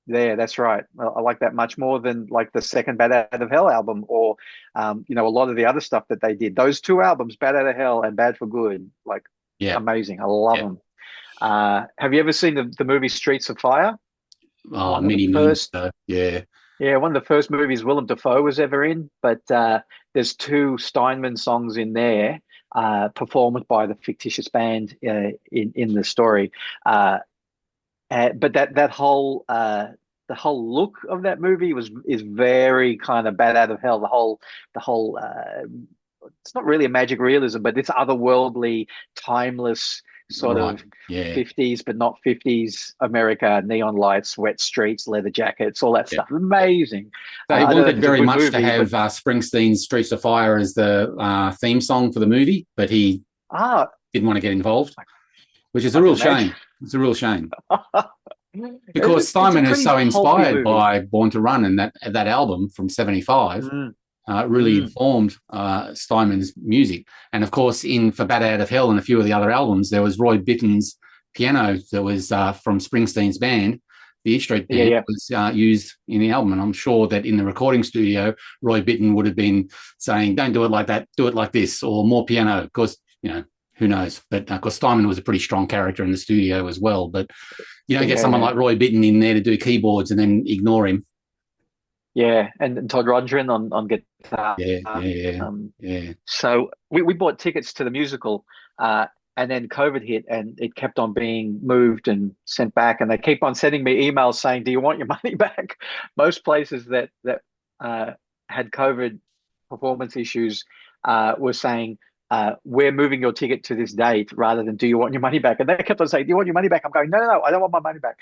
Yeah, that's right. I like that much more than the second Bat Out of Hell album, or a lot of the other stuff that they did. Those two albums, Bat Out of Hell and Bad for Good, amazing. I love them. Have you ever seen the movie Streets of Fire? Oh, many moons. Yeah. Yeah, one of the first movies Willem Dafoe was ever in, but there's two Steinman songs in there, performed by the fictitious band in the story. But that whole the whole look of that movie is very kind of bad out of hell. The whole it's not really a magic realism, but it's otherworldly, timeless sort Right. of Yeah. 50s, but not 50s America, neon lights, wet streets, leather jackets, all that Yeah. stuff. Amazing. So he I don't know wanted if it's a very good much to movie, but have Springsteen's Streets of Fire as the theme song for the movie, but he ah, didn't want to get involved, which is a I real can imagine. shame. It's a real shame because It's a Simon is pretty so pulpy inspired movie. by Born to Run, and that album from '75 Mm, really mm. informed Simon's music. And of course, in For Bat Out of Hell and a few of the other albums, there was Roy Bittan's piano that was from Springsteen's band. The E Street Yeah, Band yeah. was used in the album, and I'm sure that in the recording studio, Roy Bittan would have been saying, "Don't do it like that, do it like this," or more piano. Of course, who knows? But of course, Simon was a pretty strong character in the studio as well. But you don't get someone Yeah. like Roy Bittan in there to do keyboards and then ignore him. Yeah, and Todd Rundgren on guitar. Yeah, yeah, Um, yeah. so we bought tickets to the musical, and then COVID hit, and it kept on being moved and sent back, and they keep on sending me emails saying, "Do you want your money back?" Most places that uh, had COVID performance issues were saying, "We're moving your ticket to this date," rather than "Do you want your money back?" And they kept on saying, "Do you want your money back?" I'm going, "No, no, no, I don't want my money back."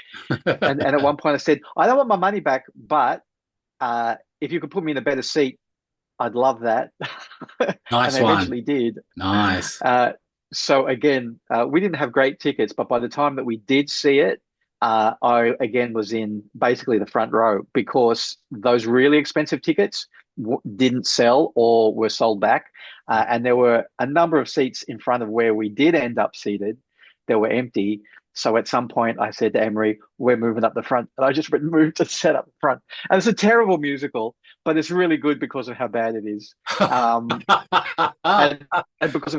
And at one point I said, "I don't want my money back, but if you could put me in a better seat, I'd love that." And Nice they one. eventually did. Nice. So again, we didn't have great tickets, but by the time that we did see it, I again was in basically the front row because those really expensive tickets didn't sell or were sold back. And there were a number of seats in front of where we did end up seated that were empty. So at some point, I said to Emery, "We're moving up the front," and I just moved to set up the front. And it's a terrible musical, but it's really good because of how bad it is, um, and and because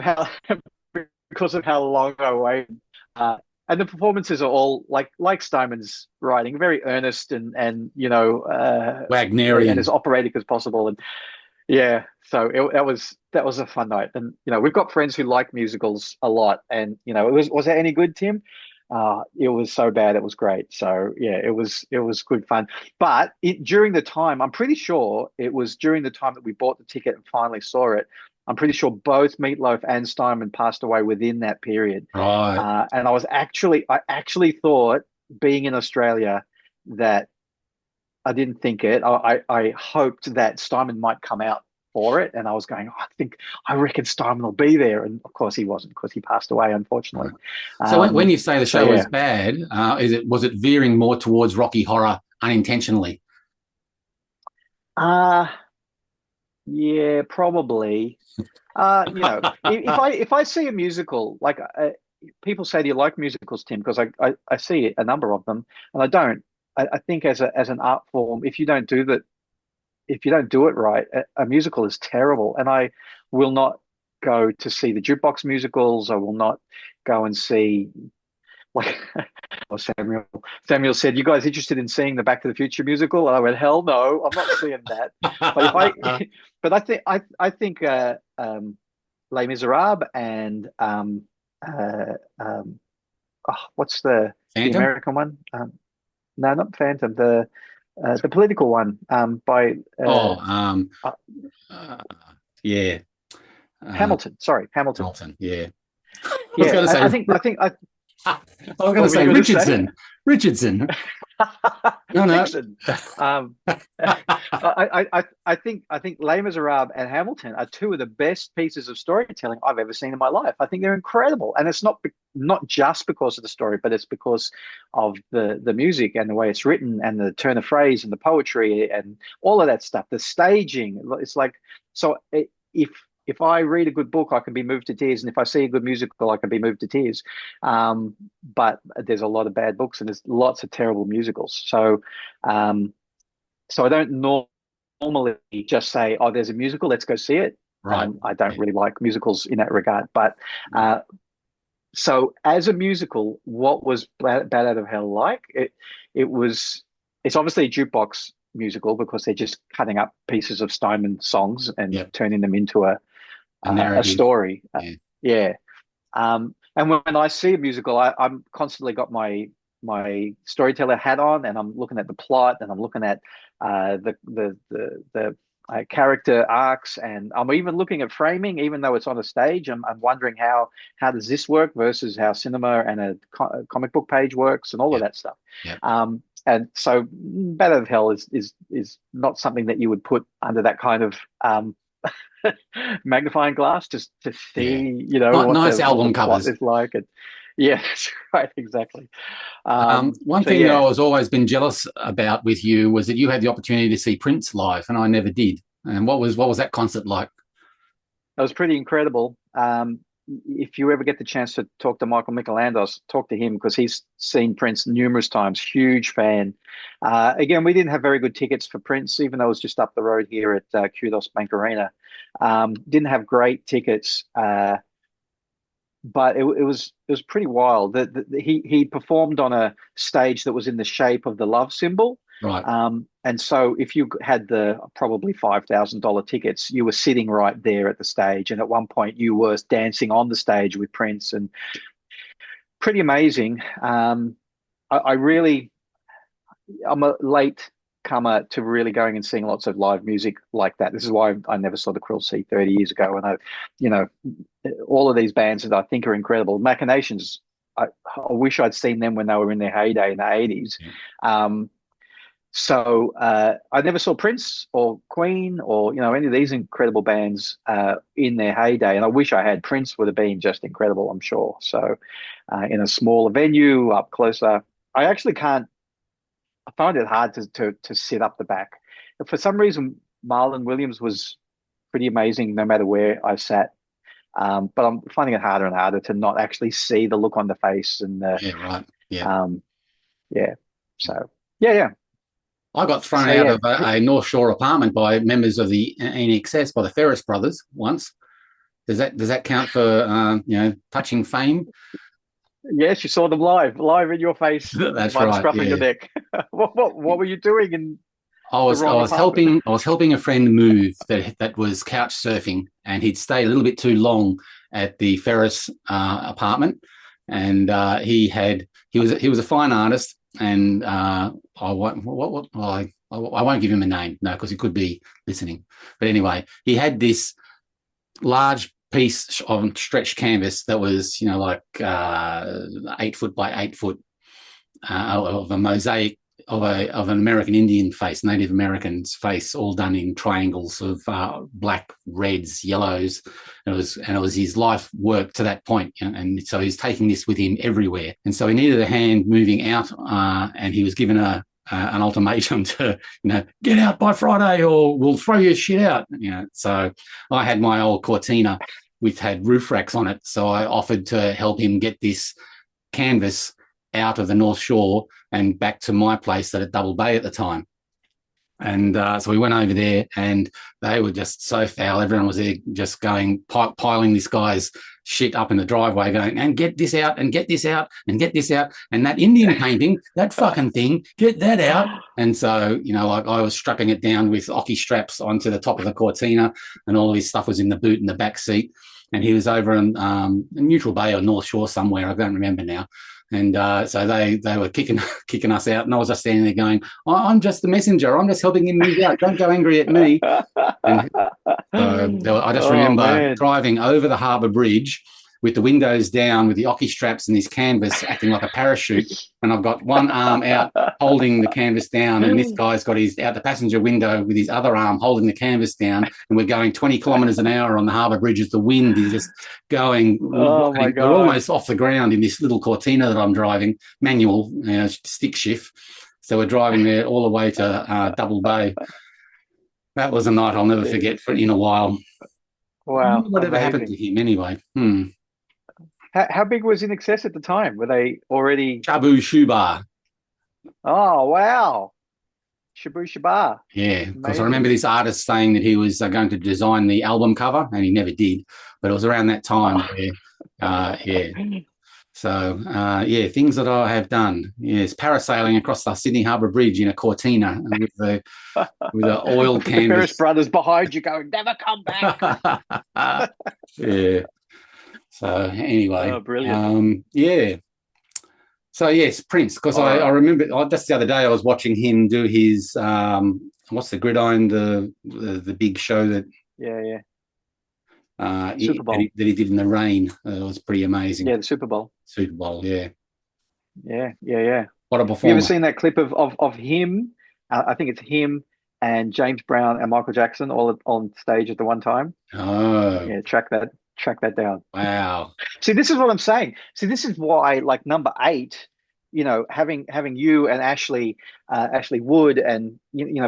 of how long I waited. Uh, and the performances are all like Steinman's writing, very earnest and and as Wagnerian. operatic as possible. And yeah, so that was a fun night. And we've got friends who like musicals a lot. And was that any good, Tim? It was so bad it was great. So yeah, it was good fun. But during the time, I'm pretty sure it was during the time that we bought the ticket and finally saw it. I'm pretty sure both Meatloaf and Steinman passed away within that period. Right. And I actually thought, being in Australia, that I didn't think it. I hoped that Steinman might come out for it, and I was going, I reckon Steinman will be there, and of course he wasn't because he passed away, unfortunately. Right. So when you say the So show was yeah, bad, was it veering more towards Rocky Horror unintentionally? uh yeah, probably. If I see a musical, like people say, "Do you like musicals, Tim?" Because I see a number of them, and I don't. I think as an art form, if you don't do it right, a musical is terrible. And I will not go to see the jukebox musicals. I will not go and see, like, oh, Samuel said, "You guys interested in seeing the Back to the Future musical?" And I went, "Hell no, I'm not seeing that." But if I, but I think Les Miserables and uh, what's the Phantom? American one? No, not Phantom. The political one by Oh, uh, uh, yeah. Hamilton. Sorry, Hamilton. Hamilton. Yeah. I was Yeah, going to say. I was going to What were say you going to say? Richardson. Richardson. No, no. Dixon. I think Les Miserables and Hamilton are two of the best pieces of storytelling I've ever seen in my life. I think they're incredible, and it's not just because of the story, but it's because of the music and the way it's written and the turn of phrase and the poetry and all of that stuff. The staging, it's like so. If I read a good book, I can be moved to tears, and if I see a good musical, I can be moved to tears. But there's a lot of bad books, and there's lots of terrible musicals. Um, so I don't normally just say, "Oh, there's a musical, let's go see it." Right. I don't Yeah. really like musicals in that regard. But so as a musical, what was Bad Out of Hell like? It's obviously a jukebox musical because they're just cutting up pieces of Steinman songs and Yep. turning them into a narrative. story. Yeah. Yeah. And when I see a musical, I'm constantly got my storyteller hat on, and I'm looking at the plot, and I'm looking at the character arcs, and I'm even looking at framing, even though it's on a stage. I'm wondering how does this work versus how cinema and a comic book page works, and all of that stuff. Yep. And so, Bat Out of Hell is not something that you would put under that kind of magnifying glass just to see, you know, what nice the album plot covers is like. And yeah, that's right, exactly. One thing that I was always been jealous about with you was that you had the opportunity to see Prince live, and I never did. And what was that concert like? It was pretty incredible. If you ever get the chance to talk to Michael Michelandos, talk to him, because he's seen Prince numerous times. Huge fan. Again, we didn't have very good tickets for Prince, even though it was just up the road here at Kudos Bank Arena. Didn't have great tickets, but it was pretty wild. He performed on a stage that was in the shape of the love symbol. Right. And so if you had the probably $5,000 tickets, you were sitting right there at the stage. And at one point you were dancing on the stage with Prince, and pretty amazing. I'm a late comer to really going and seeing lots of live music like that. This is why I never saw the Krill Sea 30 years ago. And all of these bands that I think are incredible. Machinations, I wish I'd seen them when they were in their heyday in the 80s. Yeah. So I never saw Prince or Queen or any of these incredible bands in their heyday, and I wish I had. Prince would have been just incredible, I'm sure. So in a smaller venue, up closer, I actually can't. I find it hard to sit up the back. For some reason, Marlon Williams was pretty amazing no matter where I sat. But I'm finding it harder and harder to not actually see the look on the face and right. Yeah. So yeah. I got thrown out of a North Shore apartment by members of the NXS, by the Ferris brothers once. Does that count for touching fame? Yes, you saw them live in your face. That's right. Scruffing your neck. What were you doing? I was helping a friend move that was couch surfing, and he'd stayed a little bit too long at the Ferris apartment, and he was a fine artist. And I won't give him a name, no, because he could be listening. But anyway, he had this large piece of stretched canvas that was, 8 foot by 8 foot of a mosaic of an American Indian face, Native American's face, all done in triangles of black, reds, yellows. And it was his life work to that point. And so he's taking this with him everywhere. And so he needed a hand moving out, and he was given an ultimatum to, get out by Friday or we'll throw your shit out. So I had my old Cortina, which had roof racks on it. So I offered to help him get this canvas out of the North Shore and back to my place at Double Bay at the time. And so we went over there, and they were just so foul. Everyone was there just going, piling this guy's shit up in the driveway, going, and get this out, and get this out, and get this out. And that Indian painting, that fucking thing, get that out. And so, I was strapping it down with Oki straps onto the top of the Cortina, and all of his stuff was in the boot in the back seat. And he was over in Neutral Bay or North Shore somewhere, I don't remember now. And so they were kicking us out, and I was just standing there going, I'm just the messenger. I'm just helping him move out. Don't go angry at me. And I just remember driving over the harbour bridge with the windows down, with the Oki straps and this canvas acting like a parachute. And I've got one arm out holding the canvas down, and this guy's got his out the passenger window with his other arm holding the canvas down. And we're going 20 kilometres an hour on the harbour bridge as the wind is just going. Oh, my God. We're almost off the ground in this little Cortina that I'm driving, manual, stick shift. So we're driving there all the way to Double Bay. That was a night I'll never forget in a while. Wow. Whatever happened to him anyway? How big was In Excess at the time? Were they already... Shabu Shubar. Oh, wow. Shabu Shubar. Yeah, because I remember this artist saying that he was going to design the album cover, and he never did. But it was around that time where, So, yeah, things that I have done. Yes, parasailing across the Sydney Harbour Bridge in a Cortina with an oil The Ferris canvas. brothers behind you going, never come back. Yeah. So anyway, Oh, brilliant. yeah. So yes, Prince, because All I right. remember just the other day I was watching him do his what's the Gridiron, the big show that Yeah, yeah. Super that Bowl. he did in the rain. It was pretty amazing. Yeah, the Super Bowl. Super Bowl, yeah. Yeah, yeah, yeah. What a Have you ever performer. seen that clip of him? I think it's him and James Brown and Michael Jackson all on stage at the one time. Oh, Yeah, track that down. wow. See, this is what I'm saying. See, this is why, like number eight, having you and Ashley Wood, and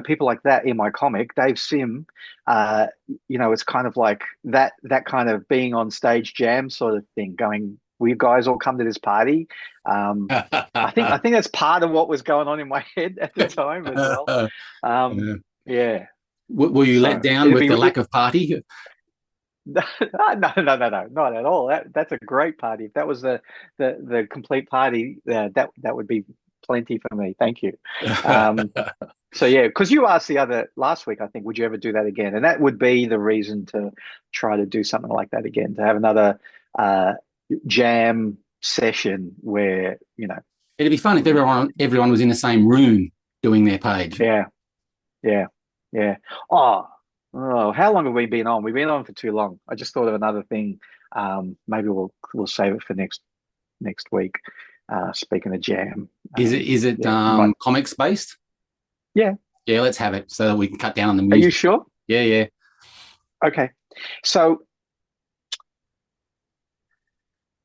people like that in my comic, Dave Sim, it's kind of like that kind of being on stage jam sort of thing. Going, will you guys all come to this party? I think that's part of what was going on in my head at the time as well. Um, Yeah. yeah. Were you let So down it'd with be the lack of party? no, no, not at all. That's a great party. If that was the complete party, that would be plenty for me. Thank you. Um, so yeah, because you asked the other last week, I think, would you ever do that again? And that would be the reason to try to do something like that again, to have another jam session where It'd be fun if we, everyone was in the same room doing their page. yeah, yeah, yeah. Oh, how long have we been on? We've been on for too long. I just thought of another thing. Maybe we'll save it for next week. Speaking of jam, Is it yeah, you might. comics based? Yeah, Yeah, let's have it so that we can cut down on the are you music. sure? Yeah, yeah. Okay. So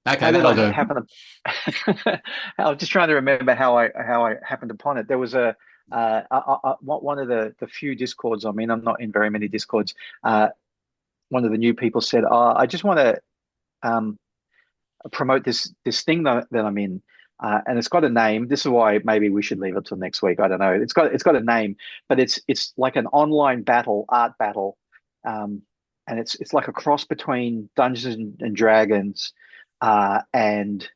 Okay, how did that'll I do. happen to? I was just trying to remember how I happened upon it. There was one of the few discords I'm in. I'm not in very many discords. One of the new people said, "Oh, I just want to um, promote this thing that I'm in." And it's got a name. This is why maybe we should leave it till next week. I don't know. It's got a name, but it's like an online art battle, and it's like a cross between Dungeons and Dragons, and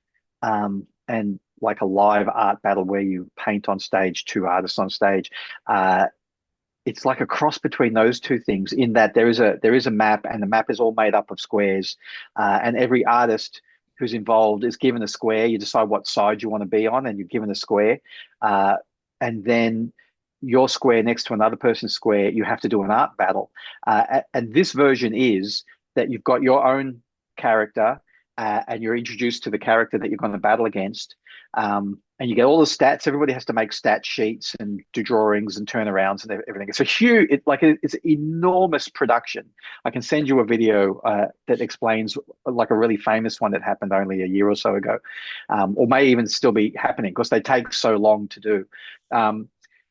like a live art battle where you paint on stage, two artists on stage. It's like a cross between those two things in that there is a map, and the map is all made up of squares, and every artist who's involved is given a square. You decide what side you want to be on, and you're given a square, uh, and then your square next to another person's square, you have to do an art battle. And this version is that you've got your own character, and you're introduced to the character that you're going to battle against. And you get all the stats. Everybody has to make stat sheets and do drawings and turnarounds and everything. It's a huge, it's an enormous production. I can send you a video that explains like a really famous one that happened only a year or so ago, or may even still be happening because they take so long to do.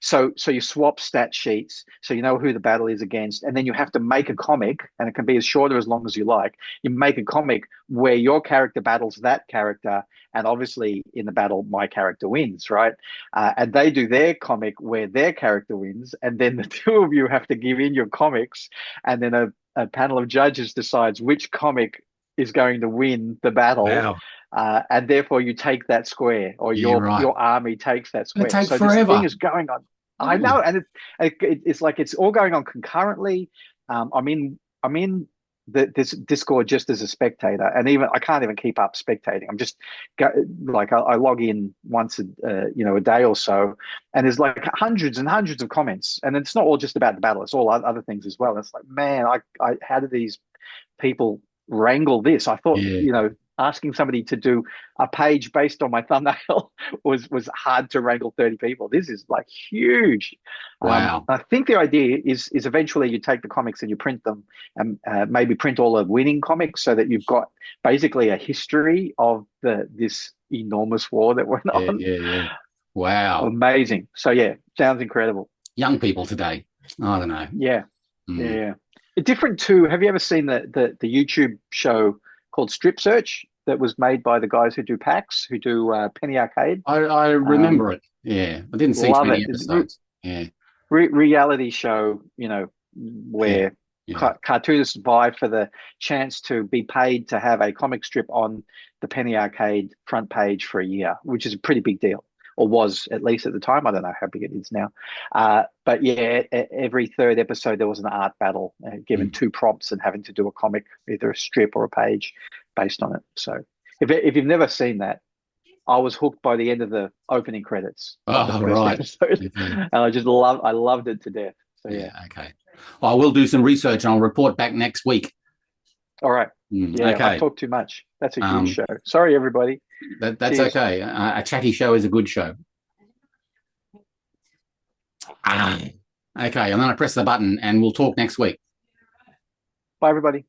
So you swap stat sheets so you know who the battle is against, and then you have to make a comic, and it can be as short or as long as you like. You make a comic where your character battles that character, and obviously in the battle my character wins, right? And they do their comic where their character wins, and then the two of you have to give in your comics, and then a panel of judges decides which comic is going to win the battle. Wow. And therefore you take that square, or Yeah, right. your army takes that It'll square. take So this thing forever. is going on. I Oh, know, and it's like it's all going on concurrently. I'm in this Discord just as a spectator, and even I can't even keep up spectating. I'm just like I log in once a day or so, and there's like hundreds and hundreds of comments, and it's not all just about the battle; it's all other things as well. It's like, man, I how do these people wrangle this? I thought, yeah. asking somebody to do a page based on my thumbnail was hard to wrangle 30 people. This is like huge. Wow. I think the idea is eventually you take the comics and you print them, and maybe print all the winning comics so that you've got basically a history of this enormous war that went Yeah, on. yeah, yeah. Wow. Amazing. So yeah, sounds incredible. Young people today. I don't know. Yeah. Mm. Yeah. Different to, have you ever seen the YouTube show called Strip Search that was made by the guys who do PAX, who do Penny Arcade? I Um, remember it. Yeah. I didn't see too Love many it. episodes. Yeah. Reality show, Yeah. where Yeah. Cartoonists vie for the chance to be paid to have a comic strip on the Penny Arcade front page for a year, which is a pretty big deal, or was at least at the time. I don't know how big it is now. But yeah, every third episode there was an art battle, given two prompts and having to do a comic, either a strip or a page based on it. So if you've never seen that, I was hooked by the end of the opening credits of the Oh, first right. episode, Okay. and I loved it to death. So yeah. Okay. I will do some research and I'll report back next week. All right. Yeah, Okay. I've talked too much. That's a huge show. Sorry, everybody. That's Cheers. okay. A chatty show is a good show. Okay, I'm going to press the button and we'll talk next week. Bye, everybody.